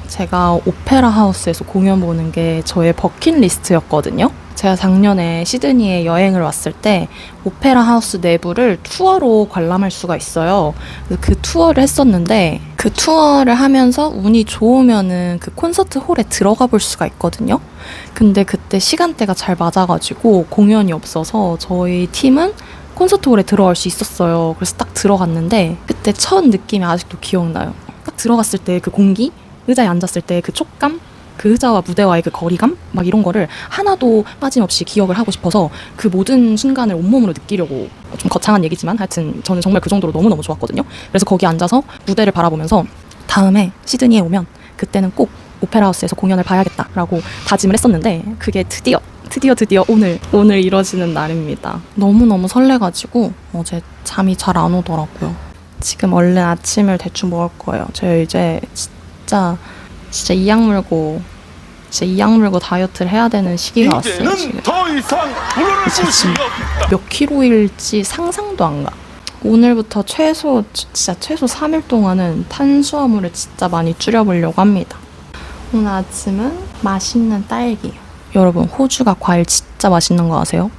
제가 오페라 하우스에서 공연 보는 게 저의 버킷리스트였거든요. 제가 작년에 시드니에 여행을 왔을 때 오페라 하우스 내부를 투어로 관람할 수가 있어요. 그 투어를 했었는데 그 투어를 하면서 운이 좋으면은 그 콘서트 홀에 들어가 볼 수가 있거든요. 근데 그때 시간대가 잘 맞아가지고 공연이 없어서 저희 팀은 콘서트 홀에 들어갈 수 있었어요. 그래서 딱 들어갔는데 그때 첫 느낌이 아직도 기억나요. 딱 들어갔을 때 그 공기, 의자에 앉았을 때 그 촉감, 그 의자와 무대와의 그 거리감 막 이런 거를 하나도 빠짐없이 기억을 하고 싶어서 그 모든 순간을 온몸으로 느끼려고, 좀 거창한 얘기지만 하여튼 저는 정말 그 정도로 너무너무 좋았거든요. 그래서 거기 앉아서 무대를 바라보면서 다음에 시드니에 오면 그때는 꼭 오페라 하우스에서 공연을 봐야겠다라고 다짐을 했었는데 그게 드디어 오늘 이뤄지는 날입니다. 너무너무 설레가지고 어제 잠이 잘 안 오더라고요. 지금 얼른 아침을 대충 먹을 거예요. 제가 이제 진짜 이 약 물고 다이어트를 해야 되는 시기가 왔어요. 지금. 더 이상 물러날 곳이 없다. 몇 킬로일지 상상도 안 가. 오늘부터 최소 3일 동안은 탄수화물을 진짜 많이 줄여보려고 합니다. 오늘 아침은 맛있는 딸기. 여러분, 호주가 과일 진짜 맛있는 거 아세요?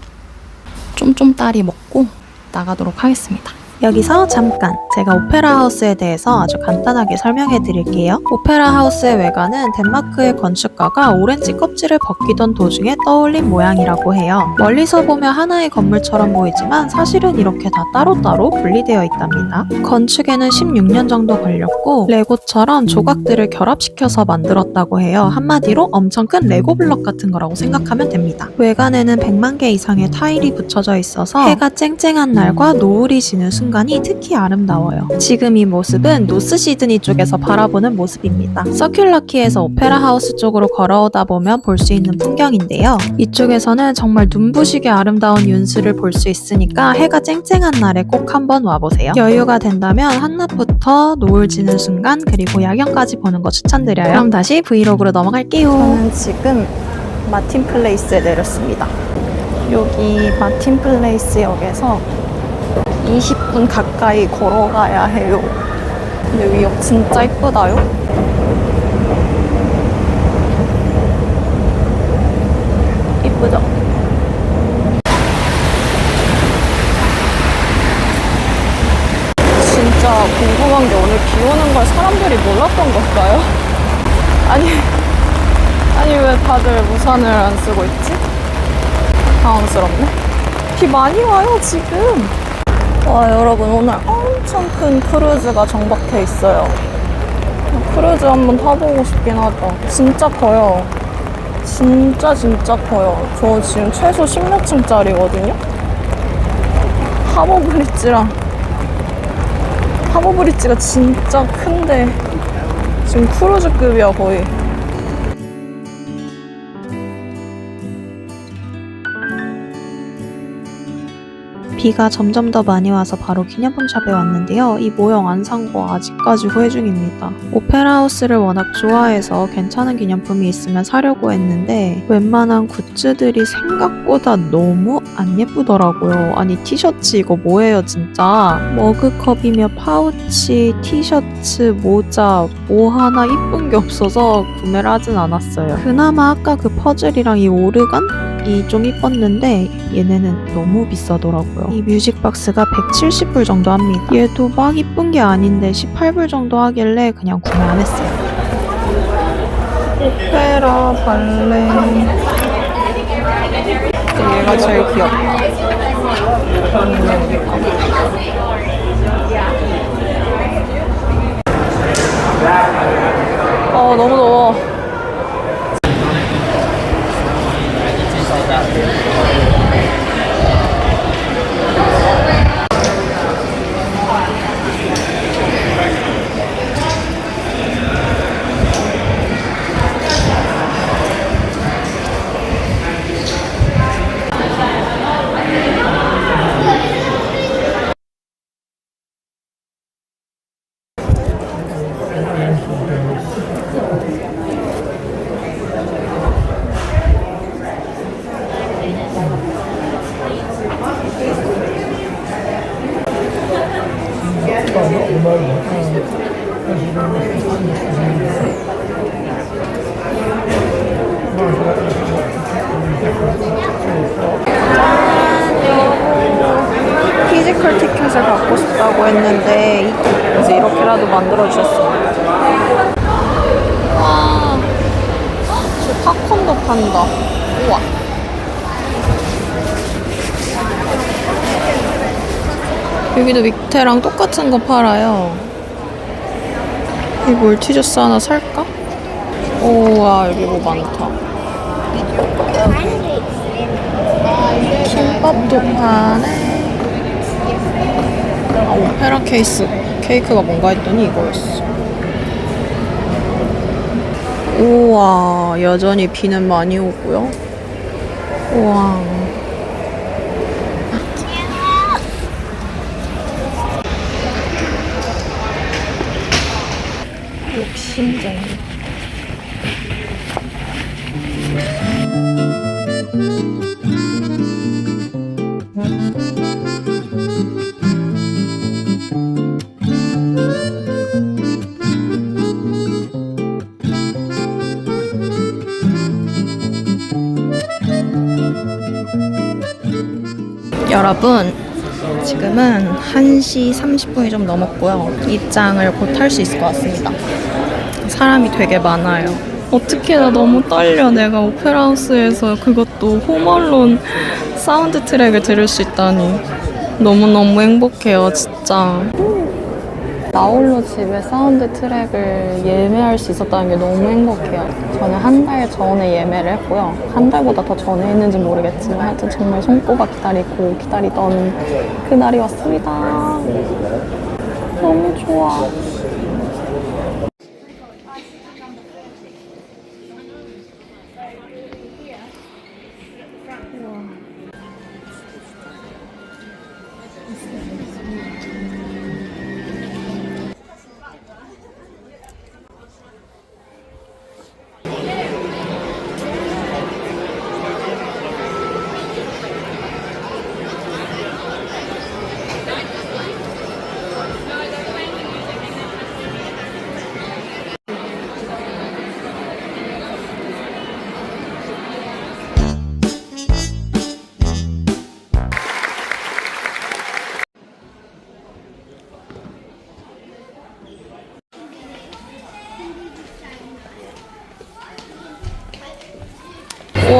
쫌쫌 딸이 먹고 나가도록 하겠습니다. 여기서 잠깐 제가 오페라 하우스에 대해서 아주 간단하게 설명해 드릴게요. 오페라 하우스의 외관은 덴마크의 건축가가 오렌지 껍질을 벗기던 도중에 떠올린 모양이라고 해요. 멀리서 보면 하나의 건물처럼 보이지만 사실은 이렇게 다 따로따로 분리되어 있답니다. 건축에는 16년 정도 걸렸고 레고처럼 조각들을 결합시켜서 만들었다고 해요. 한마디로 엄청 큰 레고 블럭 같은 거라고 생각하면 됩니다. 외관에는 100만 개 이상의 타일이 붙여져 있어서 해가 쨍쨍한 날과 노을이 지는 순간이 특히 아름다워요. 지금 이 모습은 노스 시드니 쪽에서 바라보는 모습입니다. 서큘러키에서 오페라 하우스 쪽으로 걸어오다 보면 볼 수 있는 풍경인데요. 이쪽에서는 정말 눈부시게 아름다운 윤수를 볼 수 있으니까 해가 쨍쨍한 날에 꼭 한번 와보세요. 여유가 된다면 한낮부터 노을 지는 순간 그리고 야경까지 보는 거 추천드려요. 그럼 다시 브이로그로 넘어갈게요. 저는 지금 마틴 플레이스에 내렸습니다. 여기 마틴 플레이스 역에서 20분 가까이 걸어가야 해요. 근데 여기 역 진짜 이쁘다요? 이쁘죠? 진짜 궁금한 게 오늘 비 오는 걸 사람들이 몰랐던 걸까요? 아니 아니 왜 다들 우산을 안 쓰고 있지? 당황스럽네. 비 많이 와요 지금. 와 여러분 오늘 엄청 큰 크루즈가 정박해 있어요. 크루즈 한번 타보고 싶긴 하다. 진짜 커요. 진짜 커요. 저 지금 최소 10몇 층짜리거든요. 하버브릿지가 진짜 큰데 지금 크루즈급이야 거의. 비가 점점 더 많이 와서 바로 기념품 샵에 왔는데요. 이 모형 안 산 거 아직까지 후회 중입니다. 오페라 하우스를 워낙 좋아해서 괜찮은 기념품이 있으면 사려고 했는데 웬만한 굿즈들이 생각보다 너무 안 예쁘더라고요. 아니 티셔츠 이거 뭐예요 진짜. 머그컵이며 파우치, 티셔츠, 모자 뭐 하나 이쁜 게 없어서 구매를 하진 않았어요. 그나마 아까 그 퍼즐이랑 이 오르간? 이 좀 이뻤는데 얘네는 너무 비싸더라고요. 이 뮤직박스가 170불 정도 합니다. 얘도 막 이쁜 게 아닌데 18불 정도 하길래 그냥 구매 안 했어요. 오페라 발레. 얘가 제일 귀엽다. 너무 더워. 피지컬 티켓을 갖고 싶다고 했는데 이제 이렇게라도 만들어주셨어요. 와, 저 팝콘도 판다. 우와. 여기도 밑에랑 똑같은 거 팔아요. 이 몰티주스 하나 살까? 우와, 여기 뭐 많다. 김밥도 파네. 오페라 케이크가 뭔가 했더니 이거였어. 우와, 여전히 비는 많이 오고요. 우와. 욕심쟁이. 여러분, 지금은 1시 30분이 좀 넘었고요. 입장을 곧 할 수 있을 것 같습니다. 사람이 되게 많아요. 어떻게 나 너무 떨려. 내가 오페라 하우스에서 그것도 홈얼론 사운드 트랙을 들을 수 있다니 너무너무 행복해요, 진짜. 나 홀로 집에 사운드 트랙을 예매할 수 있었다는 게 너무 행복해요. 저는 한 달 전에 예매를 했고요. 한 달보다 더 전에 했는지 모르겠지만 하여튼 정말 손꼽아 기다리던 그날이 왔습니다. 너무 좋아.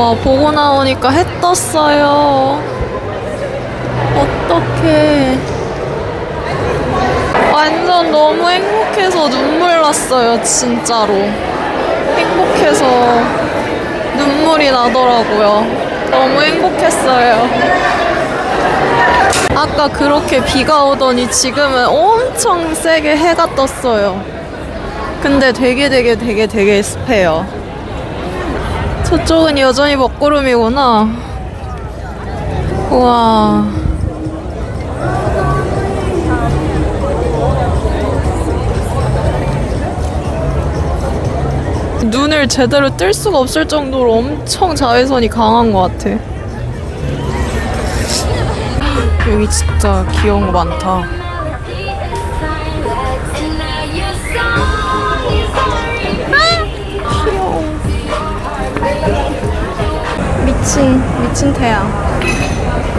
와, 보고 나오니까 해 떴어요. 어떡해. 완전 너무 행복해서 눈물 났어요, 진짜로. 행복해서 눈물이 나더라고요. 너무 행복했어요. 아까 그렇게 비가 오더니 지금은 엄청 세게 해가 떴어요. 근데 되게 습해요. 저쪽은 여전히 먹구름이구나. 우와. 눈을 제대로 뜰 수가 없을 정도로 엄청 자외선이 강한 것 같아. 여기 진짜 귀여운 거 많다. 귀여워. 미친 태양.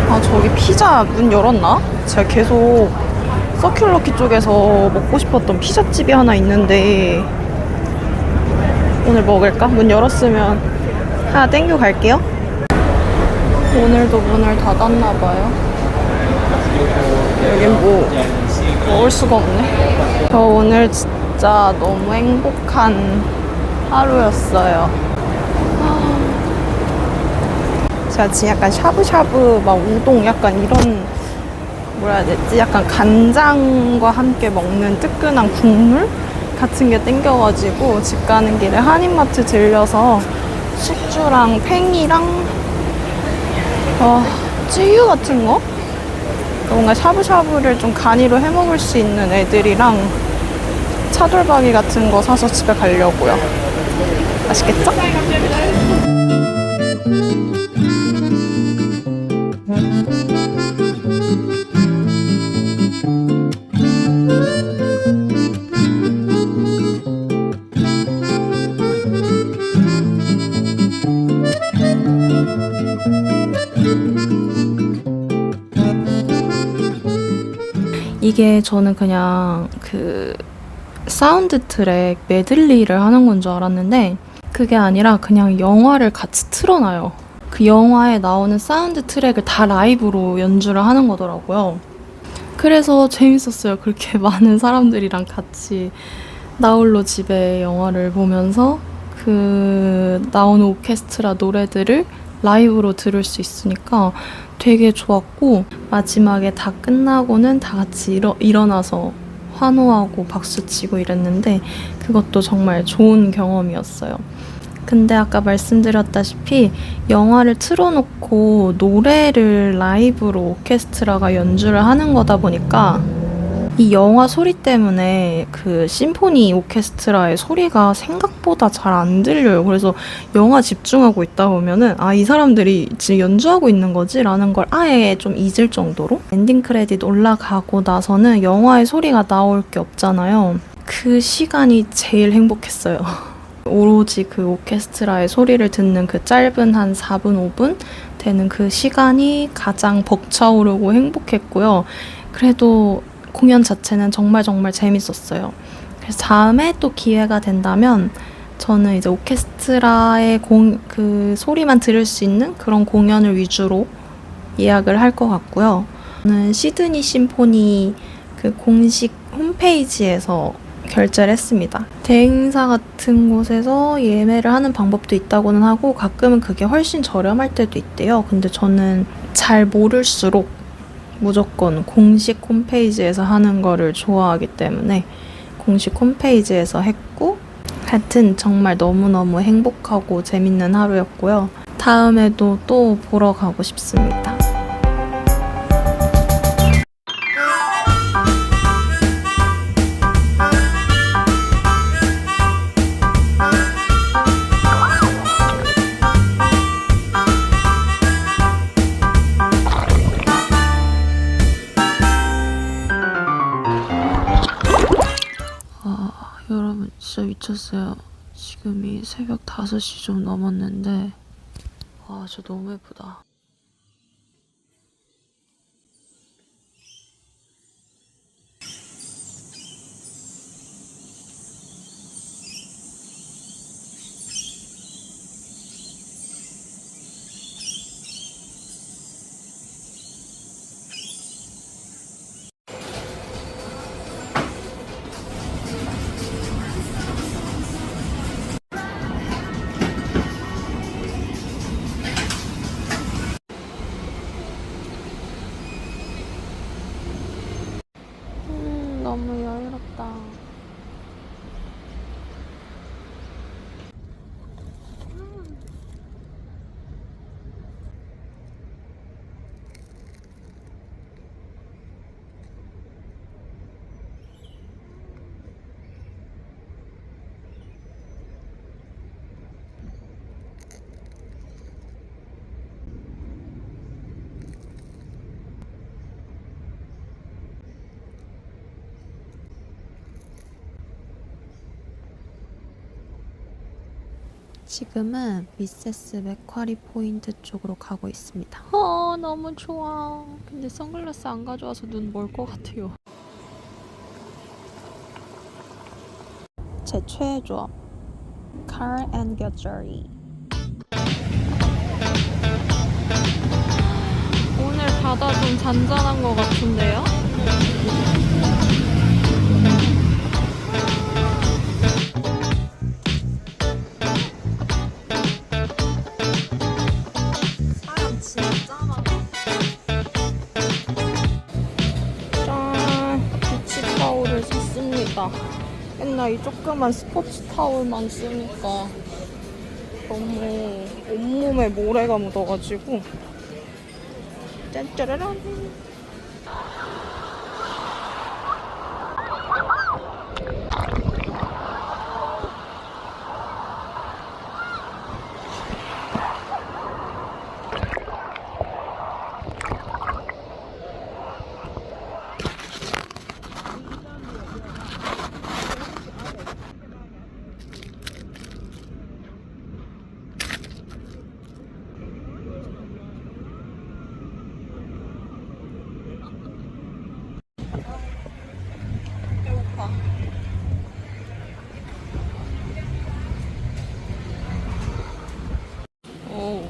아, 저기 피자 문 열었나? 제가 계속 서큘러키 쪽에서 먹고 싶었던 피자집이 하나 있는데 오늘 먹을까? 문 열었으면 하나 땡겨 갈게요. 오늘도 문을 닫았나봐요. 여긴 뭐 먹을 수가 없네. 저 오늘 진짜 너무 행복한 하루였어요. 제가 지금 약간 샤브샤브 막 우동 약간 이런 뭐라 해야 되지? 약간 간장과 함께 먹는 뜨끈한 국물 같은 게 땡겨가지고 집 가는 길에 한인마트 들려서 숙주랑 팽이랑 찌유 같은 거? 뭔가 샤브샤브를 좀 간이로 해먹을 수 있는 애들이랑 차돌박이 같은 거 사서 집에 가려고요. 맛있겠죠? 이게 저는 그냥 그 사운드 트랙 메들리를 하는 건 줄 알았는데 그게 아니라 그냥 영화를 같이 틀어놔요. 그 영화에 나오는 사운드 트랙을 다 라이브로 연주를 하는 거더라고요. 그래서 재밌었어요. 그렇게 많은 사람들이랑 같이 나홀로 집에 영화를 보면서 그 나오는 오케스트라 노래들을 라이브로 들을 수 있으니까 되게 좋았고 마지막에 다 끝나고는 다 같이 일어나서 환호하고 박수치고 이랬는데 그것도 정말 좋은 경험이었어요. 근데 아까 말씀드렸다시피 영화를 틀어놓고 노래를 라이브로 오케스트라가 연주를 하는 거다 보니까 이 영화 소리 때문에 그 심포니 오케스트라의 소리가 생각보다 잘 안 들려요. 그래서 영화 집중하고 있다 보면은 아, 이 사람들이 지금 연주하고 있는 거지? 라는 걸 아예 좀 잊을 정도로 엔딩 크레딧 올라가고 나서는 영화의 소리가 나올 게 없잖아요. 그 시간이 제일 행복했어요. 오로지 그 오케스트라의 소리를 듣는 그 짧은 한 4분, 5분 되는 그 시간이 가장 벅차오르고 행복했고요. 그래도 공연 자체는 정말 재밌었어요. 그래서 다음에 또 기회가 된다면 저는 이제 오케스트라의 그 소리만 들을 수 있는 그런 공연을 위주로 예약을 할 것 같고요. 저는 시드니 심포니 그 공식 홈페이지에서 결제를 했습니다. 대행사 같은 곳에서 예매를 하는 방법도 있다고는 하고 가끔은 그게 훨씬 저렴할 때도 있대요. 근데 저는 잘 모를수록 무조건 공식 홈페이지에서 하는 거를 좋아하기 때문에 공식 홈페이지에서 했고 하여튼 정말 너무너무 행복하고 재밌는 하루였고요. 다음에도 또 보러 가고 싶습니다. 여러분 진짜 미쳤어요. 지금이 새벽 5시 좀 넘었는데 와, 저 너무 예쁘다. 지금은 미세스 맥쿼리 포인트 쪽으로 가고 있습니다. 너무 좋아. 근데 선글라스 안 가져와서 눈 멀 것 같아요. 제 최애 조합. Car and Gadgety. 오늘 바다 좀 잔잔한 것 같은데요? 사람 진짜 많아. 짠! 비치 타올을 샀습니다. 맨날 이 조그만 스포츠 타올만 쓰니까 너무 온몸에 모래가 묻어가지고 짠짜라란. 배고파. 오.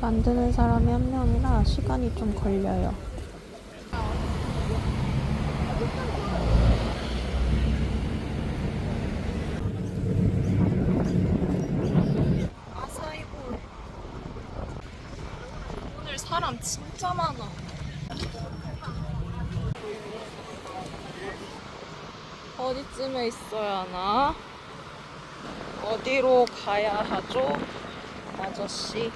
만드는 사람이 한 명이라 시간이 좀 걸려요. 아사이볼. 오늘 사람 진짜 많아. 어디쯤에 있어야 하나? 어디로 가야 하죠? 아저씨.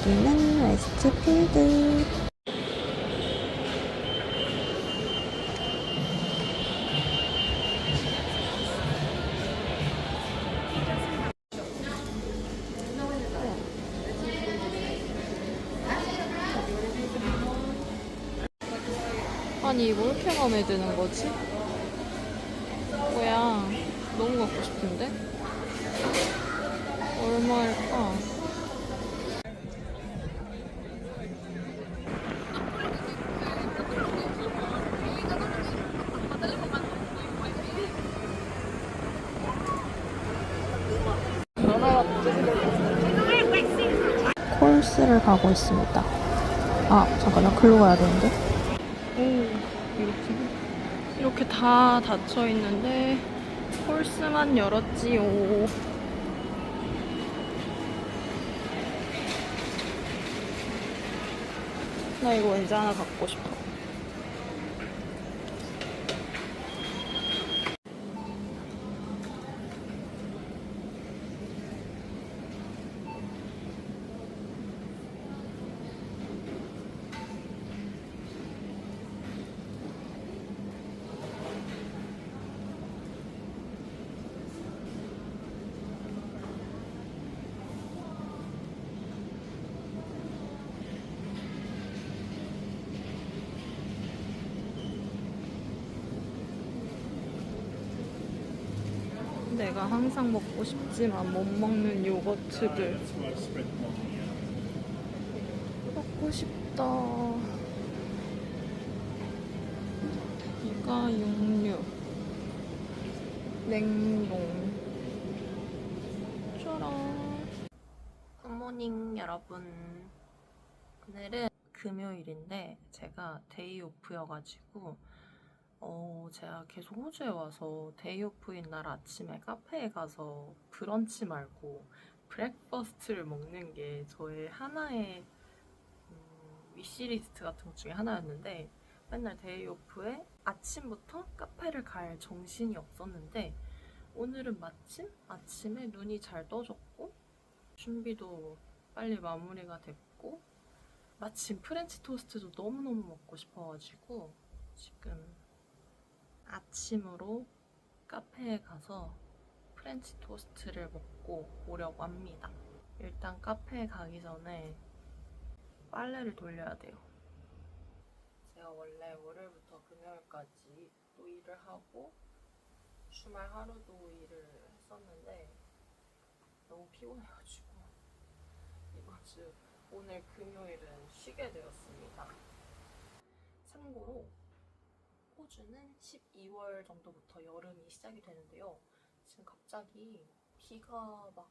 여기는 웨스트필드. 아니 이거 왜 이렇게 마음에 드는 거지? 뭐야, 너무 갖고 싶은데? 얼마일까? 콜스를 가고 있습니다. 아 잠깐만, 글로 가야 되는데. 오, 이렇게 다 닫혀 있는데 콜스만 열었지요. 나 이거 왠지 하나 갖고 싶어. 내가 항상 먹고 싶지만 못 먹는 요거트들 먹고 싶다. 이가 육류 냉동. 짜란. 굿모닝 여러분. 오늘은 금요일인데 제가 데이 오프여가지고 제가 계속 호주에 와서 데이 오프인 날 아침에 카페에 가서 브런치 말고 브렉퍼스트를 먹는 게 저의 하나의 위시리스트 같은 것 중에 하나였는데 맨날 데이 오프에 아침부터 카페를 갈 정신이 없었는데 오늘은 마침 아침에 눈이 잘 떠졌고 준비도 빨리 마무리가 됐고 마침 프렌치 토스트도 너무너무 먹고 싶어가지고 지금 아침으로 카페에 가서 프렌치 토스트를 먹고 오려고 합니다. 일단 카페에 가기 전에 빨래를 돌려야 돼요. 제가 원래 월요일부터 금요일까지 또 일을 하고 주말 하루도 일을 했었는데 너무 피곤해가지고 이번 주 오늘 금요일은 쉬게 되었습니다. 참고로 호주는 12월 정도부터 여름이 시작이 되는데요. 지금 갑자기 비가 막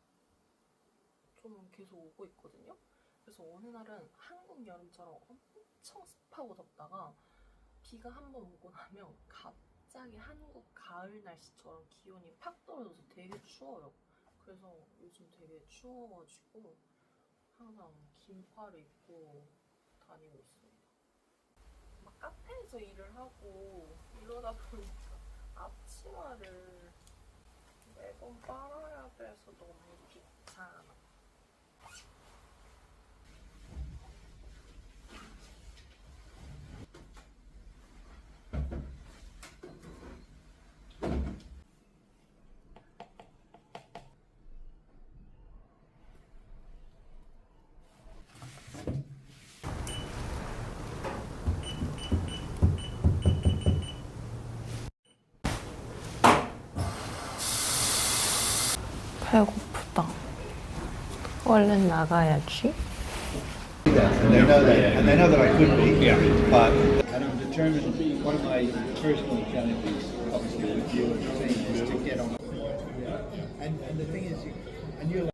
좀 계속 오고 있거든요. 그래서 어느 날은 한국 여름처럼 엄청 습하고 덥다가 비가 한번 오고 나면 갑자기 한국 가을 날씨처럼 기온이 팍 떨어져서 되게 추워요. 그래서 요즘 되게 추워가지고 항상 긴팔을 입고 다니고 있습니다. 막 카페에서 일을 하고 이러다 보니까 앞치마를 매번 빨아야 돼서 너무 귀찮아. 배고프다. 얼른 나가야지. And they know that I could be. Yeah. But and I'm determined. One of my personal challenges, obviously, with you and the team, is to get on. And the thing is, and you're.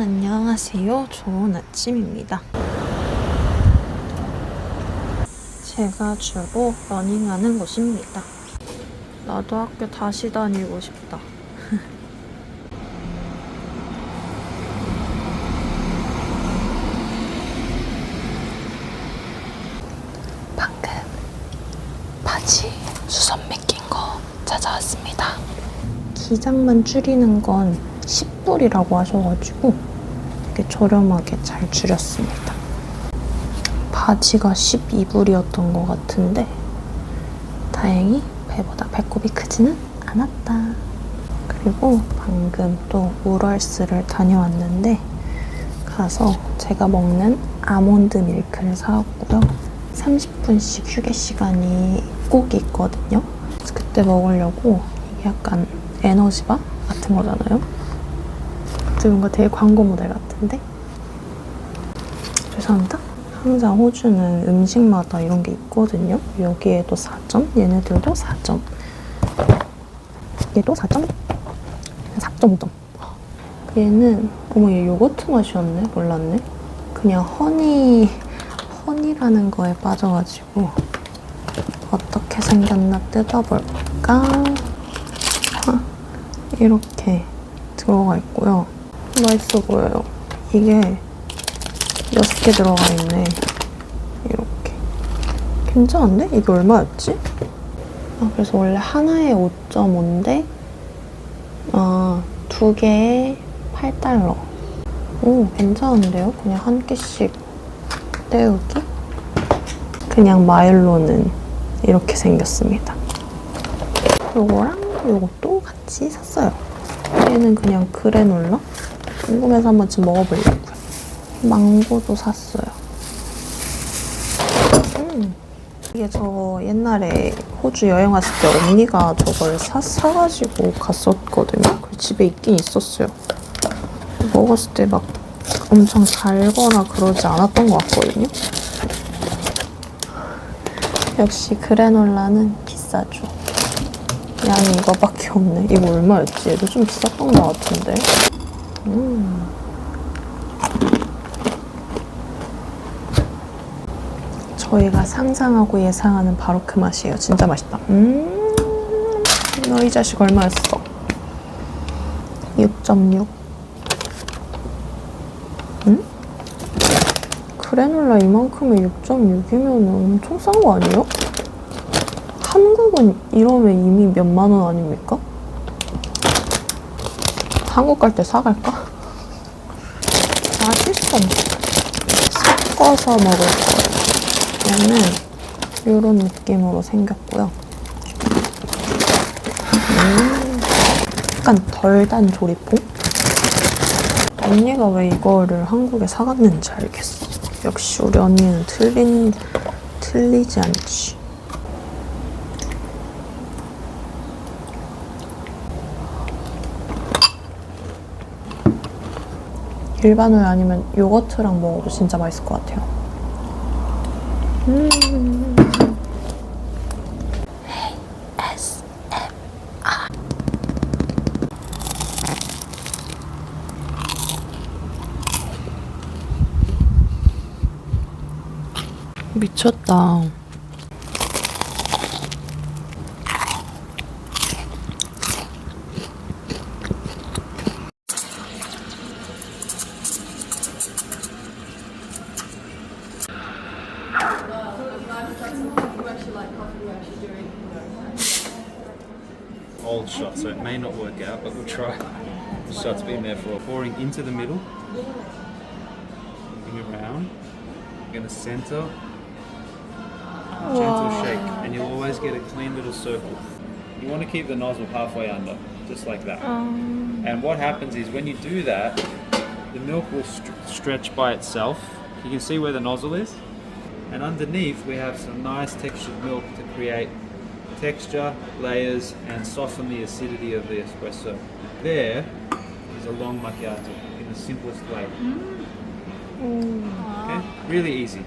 안녕하세요. 좋은 아침입니다. 제가 주로 러닝하는 곳입니다. 나도 학교 다시 다니고 싶다. 방금 바지 수선 맡긴 거 찾아왔습니다. 기장만 줄이는 건 10불이라고 하셔가지고 되게 저렴하게 잘 줄였습니다. 바지가 12불이었던 것 같은데 다행히 배보다 배꼽이 크지는 않았다. 그리고 방금 또 우럴스를 다녀왔는데 가서 제가 먹는 아몬드 밀크를 사왔고요. 30분씩 휴게 시간이 꼭 있거든요. 그래서 그때 먹으려고 이게 약간 에너지바 같은 거잖아요. 뭔가 되게 광고 모델 같은데? 죄송합니다. 항상 호주는 음식마다 이런 게 있거든요. 여기에도 4점, 얘네들도 4점. 얘도 4점, 4.5점. 얘는 어머 얘 요거트 맛이었네? 몰랐네. 그냥 허니라는 거에 빠져가지고 어떻게 생겼나 뜯어볼까? 이렇게 들어가 있고요. 맛있어 보여요. 이게 6개 들어가 있네. 이렇게. 괜찮은데? 이게 얼마였지? 그래서 원래 하나에 5.5인데 2개에 8달러. 오, 괜찮은데요? 그냥 한 개씩 때우기? 그냥 마일로는 이렇게 생겼습니다. 요거랑 요것도 같이 샀어요. 얘는 그냥 그래놀라? 궁금해서 한번 지금 먹어보려고요. 망고도 샀어요. 이게 저 옛날에 호주 여행 왔을 때 언니가 저걸 사가지고 갔었거든요. 그리고 집에 있긴 있었어요. 먹었을 때 막 엄청 달거나 그러지 않았던 것 같거든요. 역시 그래놀라는 비싸죠. 양이 이거밖에 없네. 이거 얼마였지? 얘도 좀 비쌌던 것 같은데. 저희가 상상하고 예상하는 바로 그 맛이에요. 진짜 맛있다. 너 이 자식 얼마였어? 6.6. 응? 그래놀라 이만큼에 6.6이면 엄청 싼 거 아니에요? 한국은 이러면 이미 몇만 원 아닙니까? 한국 갈 때 사갈까? 맛있어. 섞어서 먹을 거예요. 얘는 이런 느낌으로 생겼고요. 약간 덜 단 조리퐁? 언니가 왜 이거를 한국에 사갔는지 알겠어. 역시 우리 언니는 틀리지 않지. 일반을 아니면 요거트랑 먹어도 진짜 맛있을 것 같아요. 미쳤다. Old shot, so it may not work out, but we'll try. The shot's been there for pouring into the middle, moving around. You're gonna center, gentle shake, and you'll always get a clean little circle. You want to keep the nozzle halfway under, just like that. And what happens is when you do that, the milk will stretch by itself. You can see where the nozzle is, and underneath we have some nice textured milk to create texture, layers, and soften the acidity of the espresso. There is a long macchiato in the simplest way. Okay, really easy.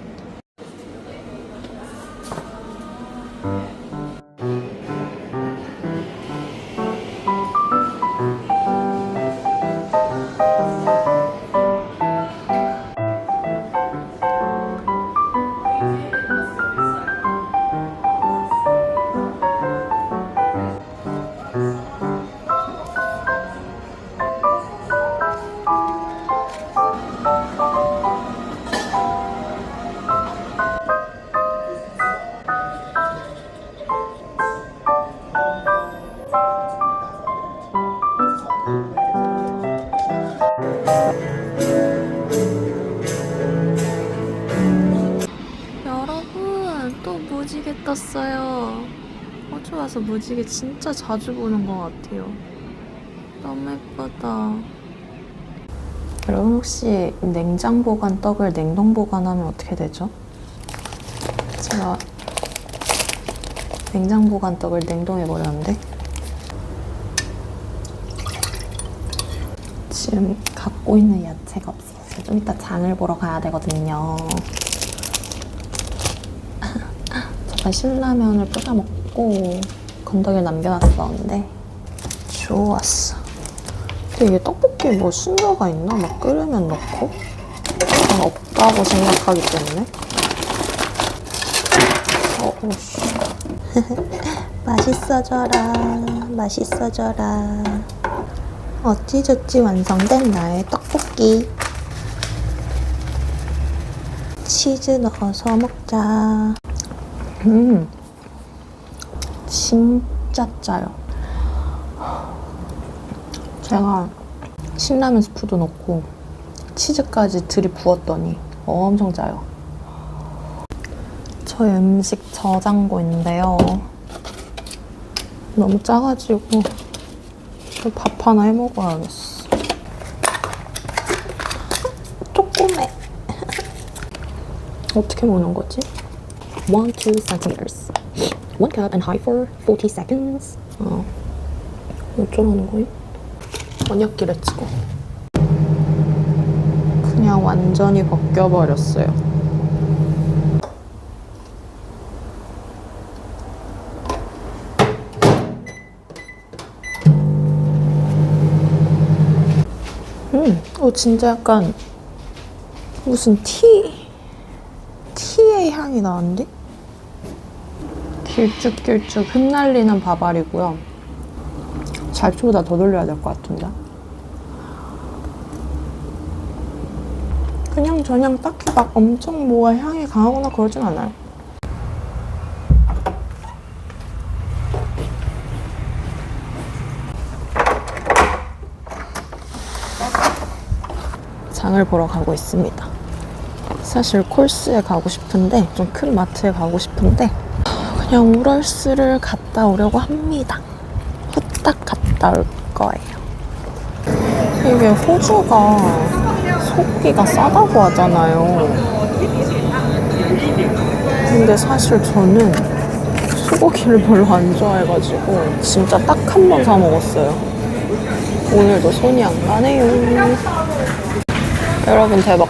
여러분, 또 무지개 떴어요. 호주 와서 무지개 진짜 자주 보는 것 같아요. 너무 예쁘다. 여러분 혹시 냉장 보관 떡을 냉동 보관하면 어떻게 되죠? 제가 냉장 보관 떡을 냉동해 버렸는데 지금 갖고 있는 야채가 없어서 좀 이따 장을 보러 가야 되거든요. 잠깐 신라면을 뿌려 먹고 건더기를 남겨놨었는데 좋았어. 근데 이게 떡볶이에 뭐 순서가 있나? 막 끓으면 넣고? 전 없다고 생각하기 때문에. 오씨. 맛있어져라. 맛있어져라. 어찌저찌 완성된 나의 떡볶이. 치즈 넣어서 먹자. 진짜 짜요. 제가 신라면 스프도 넣고 치즈까지 들이부었더니 엄청 짜요. 저의 음식 저장고인데요. 너무 짜가지고 밥 하나 해 먹어야겠어. 조그매. 어떻게 먹는 거지? 1, 2 centimeters. 1 cup and high for 40 seconds. 어쩌라는 거임? 번역기를 찍어. 그냥 완전히 벗겨버렸어요. 진짜 약간 무슨 티의 향이 나는데? 길쭉길쭉 흩날리는 밥알이고요. 잘초보다 더 돌려야 될 것 같은데. 그냥 딱히 막 엄청 뭐가 향이 강하거나 그러진 않아요. 장을 보러 가고 있습니다. 사실 콜스에 가고 싶은데, 좀 큰 마트에 가고 싶은데 그냥 우럴스를 갔다 오려고 합니다. 후딱 갔다 올 거예요. 이게 호주가 소고기가 싸다고 하잖아요. 근데 사실 저는 소고기를 별로 안 좋아해가지고 진짜 딱 한 번 사 먹었어요. 오늘도 손이 안 가네요. 여러분 대박.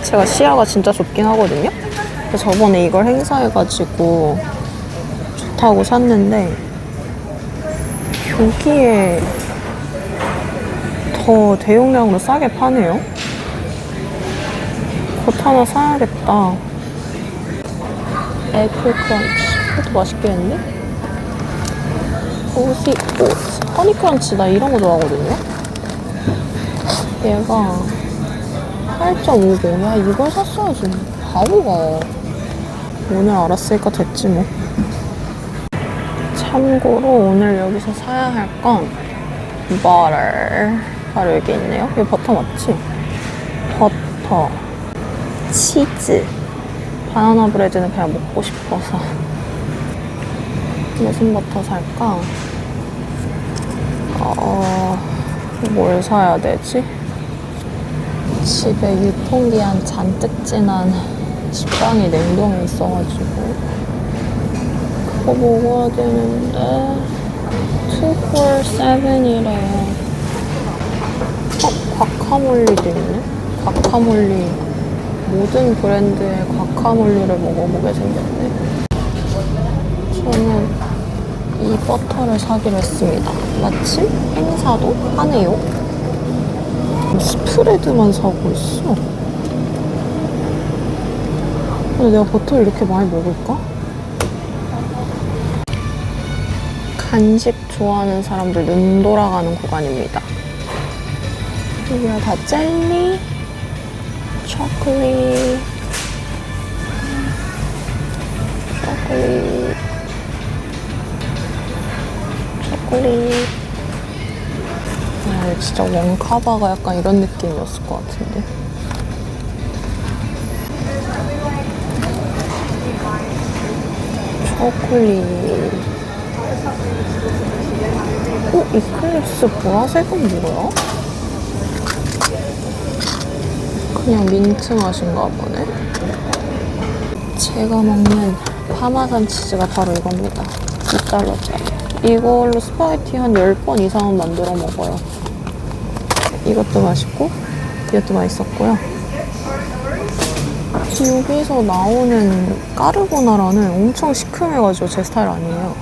제가 시야가 진짜 좁긴 하거든요. 그래서 저번에 이걸 행사해가지고 좋다고 샀는데 여기에 더 대용량으로 싸게 파네요. 곧 하나 사야겠다. 애플 크런치. 이것도 맛있겠는데? 오시 오트. 허니 크런치 나 이런 거 좋아하거든요. 얘가 8.50. 야 이걸 샀어야지. 바보가. 오늘 알았으니까 됐지 뭐. 참고로 오늘 여기서 사야 할 건 버터. 바로 여기 있네요. 이거 버터 맞지? 버터, 치즈. 바나나 브레드는 그냥 먹고 싶어서. 무슨 버터 살까? 뭘 사야 되지? 집에 유통기한 잔뜩 지난 식빵이 냉동에 있어가지고 그거 먹어야 되는데 247이래요. 과카몰리도 있네? 과카몰리. 모든 브랜드의 과카몰리를 먹어보게 생겼네. 저는 이 버터를 사기로 했습니다. 마침 행사도 하네요. 스프레드만 사고 있어. 근데 내가 버터를 이렇게 많이 먹을까? 간식 좋아하는 사람들 눈 돌아가는 구간입니다. 여기가 다 젤리, 초콜릿, 근데 진짜 원카바가 약간 이런 느낌이었을 것 같은데. 초콜릿. 이클립스 보라색은 뭐야? 그냥 민트 맛인가 보네. 제가 먹는 파마산 치즈가 바로 이겁니다. 2달러짜리. 이걸로 스파게티 한 10번 이상은 만들어 먹어요. 이것도 맛있고 이것도 맛있었고요. 여기서 나오는 까르보나라는 엄청 시큼해가지고 제 스타일 아니에요.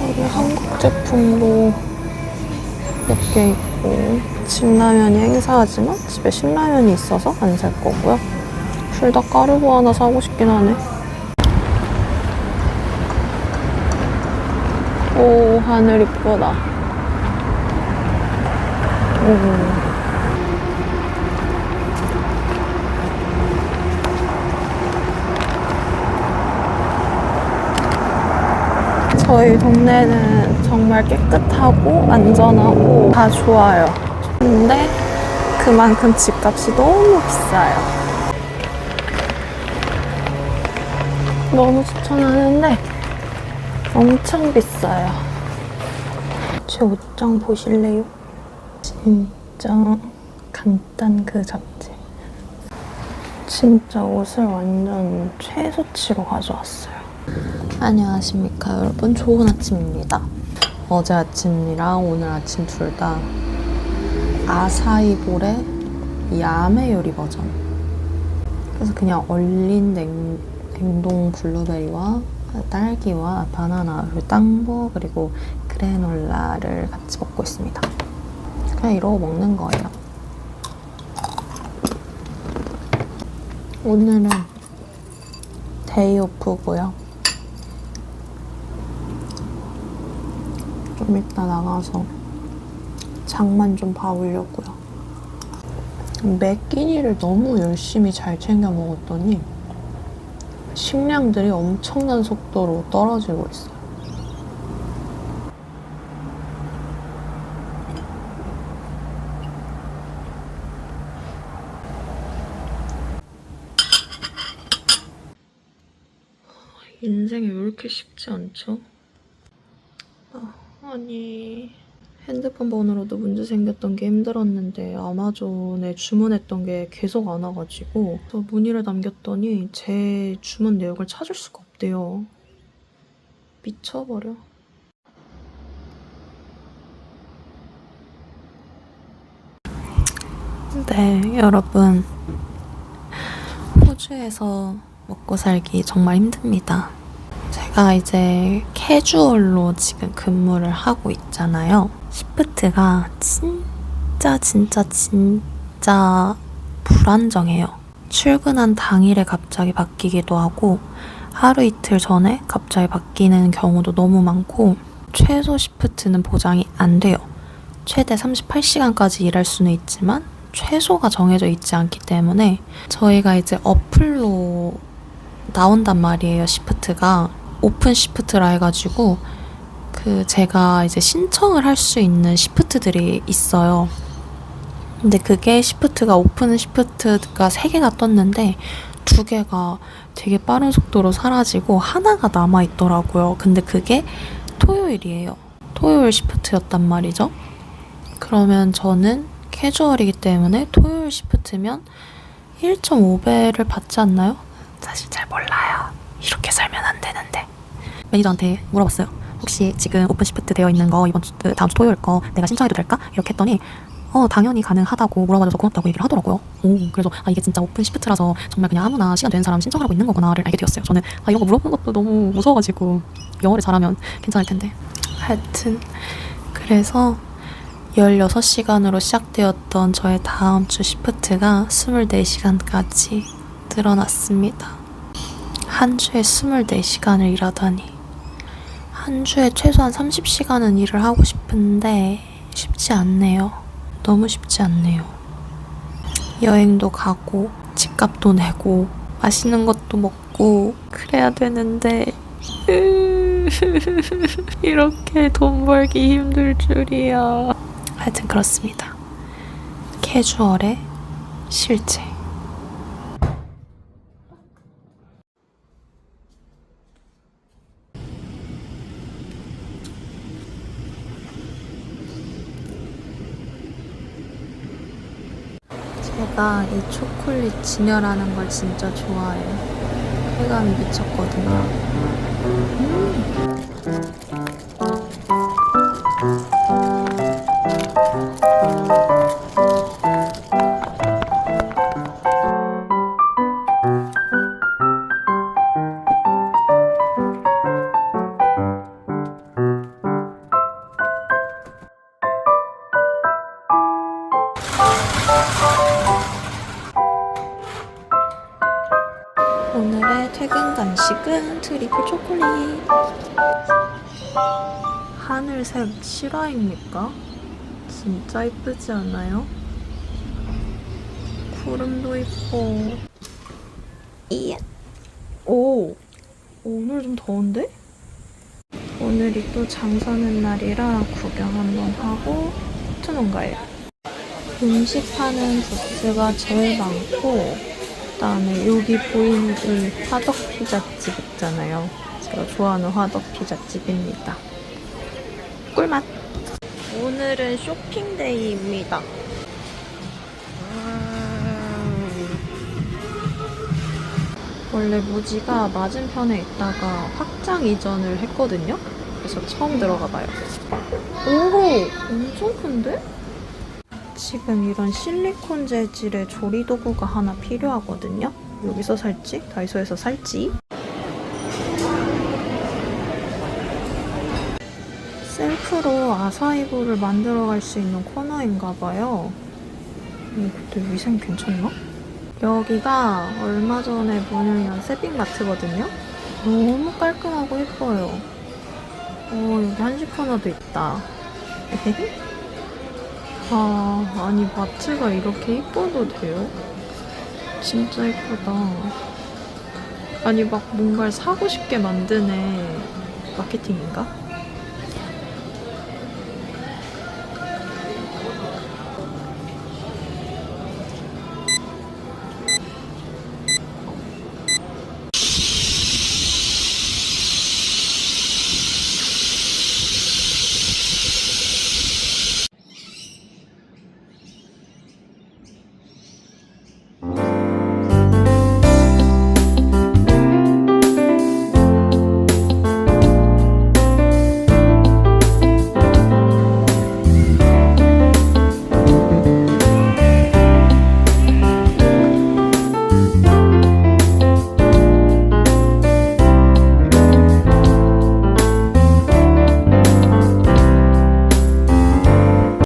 여기 한국 제품도 몇 개 있고, 진라면이 행사하지만 집에 신라면이 있어서 안 살 거고요. 둘 다 까르보 하나 사고 싶긴 하네. 오, 하늘 이쁘다. 오. 저희 동네는 정말 깨끗하고 안전하고 다 좋아요. 근데 그만큼 집값이 너무 비싸요. 너무 추천하는데 엄청 비싸요. 제 옷장 보실래요? 진짜 간단 그 자체. 진짜 옷을 완전 최소치로 가져왔어요. 안녕하십니까 여러분, 좋은 아침입니다. 어제 아침이랑 오늘 아침 둘 다 아사이볼의 야매 요리 버전. 그래서 그냥 얼린 냉동 블루베리와 딸기와 바나나, 그리고 땅보, 그리고 그래놀라를 같이 먹고 있습니다. 그냥 이러고 먹는 거예요. 오늘은 데이 오프고요. 좀 이따 나가서 장만 좀 봐오려고요. 매 끼니를 너무 열심히 잘 챙겨 먹었더니 식량들이 엄청난 속도로 떨어지고 있어요. 인생이 왜 이렇게 쉽지 않죠? 아니, 핸드폰 번호로도 문제 생겼던 게 힘들었는데 아마존에 주문했던 게 계속 안 와가지고 저 문의를 남겼더니 제 주문 내역을 찾을 수가 없대요. 미쳐버려. 네, 여러분. 호주에서 먹고 살기 정말 힘듭니다. 제가 이제 캐주얼로 지금 근무를 하고 있잖아요. 시프트가 진짜 불안정해요. 출근한 당일에 갑자기 바뀌기도 하고 하루 이틀 전에 갑자기 바뀌는 경우도 너무 많고 최소 시프트는 보장이 안 돼요. 최대 38시간까지 일할 수는 있지만 최소가 정해져 있지 않기 때문에 저희가 이제 어플로 나온단 말이에요. 시프트가 오픈 시프트라 해가지고 제가 이제 신청을 할 수 있는 시프트들이 있어요. 근데 그게 시프트가 오픈 시프트가 3개가 떴는데 2개가 되게 빠른 속도로 사라지고 하나가 남아있더라고요. 근데 그게 토요일이에요. 토요일 시프트였단 말이죠. 그러면 저는 캐주얼이기 때문에 토요일 시프트면 1.5배를 받지 않나요? 사실 잘 몰라요. 이렇게 살면 안 되는데. 매니저한테 물어봤어요. 혹시 지금 오픈 시프트 되어 있는 거 다음 주 토요일 거 내가 신청해도 될까? 이렇게 했더니 당연히 가능하다고 물어봐줘서 고맙다고 얘기를 하더라고요. 그래서 이게 진짜 오픈 시프트라서 정말 그냥 아무나 시간 되는 사람 신청을 하고 있는 거구나를 알게 되었어요. 저는 이런 거 물어보는 것도 너무 무서워가지고 영어를 잘하면 괜찮을 텐데. 하여튼 그래서 16시간으로 시작되었던 저의 다음 주 시프트가 24시간까지 늘어났습니다. 한 주에 24시간을 일하다니. 한 주에 최소한 30시간은 일을 하고 싶은데 쉽지 않네요. 너무 쉽지 않네요. 여행도 가고 집값도 내고 맛있는 것도 먹고 그래야 되는데 이렇게 돈 벌기 힘들 줄이야. 하여튼 그렇습니다. 캐주얼의 실제. 제가 이 초콜릿 진열하는 걸 진짜 좋아해요. 쾌감이 미쳤거든요. 오늘의 퇴근 간식은 트리플 초콜릿. 하늘색 실화입니까? 진짜 이쁘지 않아요? 구름도 이뻐. 이야. 오, 오늘 좀 더운데? 오늘이 또 장사는 날이라 구경 한번 하고 코트논 가요. 음식 파는 부스가 제일 많고, 그다음에 여기 보이는 이 화덕 피자집 있잖아요. 제가 좋아하는 화덕 피자집입니다. 꿀맛! 오늘은 쇼핑데이입니다. 원래 무지가 맞은편에 있다가 확장 이전을 했거든요. 그래서 처음 들어가 봐요. 오! 엄청 큰데? 지금 이런 실리콘 재질의 조리도구가 하나 필요하거든요. 여기서 살지? 다이소에서 살지? 셀프로 아사이볼을 만들어 갈 수 있는 코너인가 봐요. 근데 위생 괜찮나? 여기가 얼마 전에 문을 연 세빙마트거든요. 너무 깔끔하고 예뻐요. 여기 한식 코너도 있다. 아니 마트가 이렇게 이뻐도 돼요? 진짜 이쁘다. 아니 막 뭔가를 사고 싶게 만드네. 마케팅인가?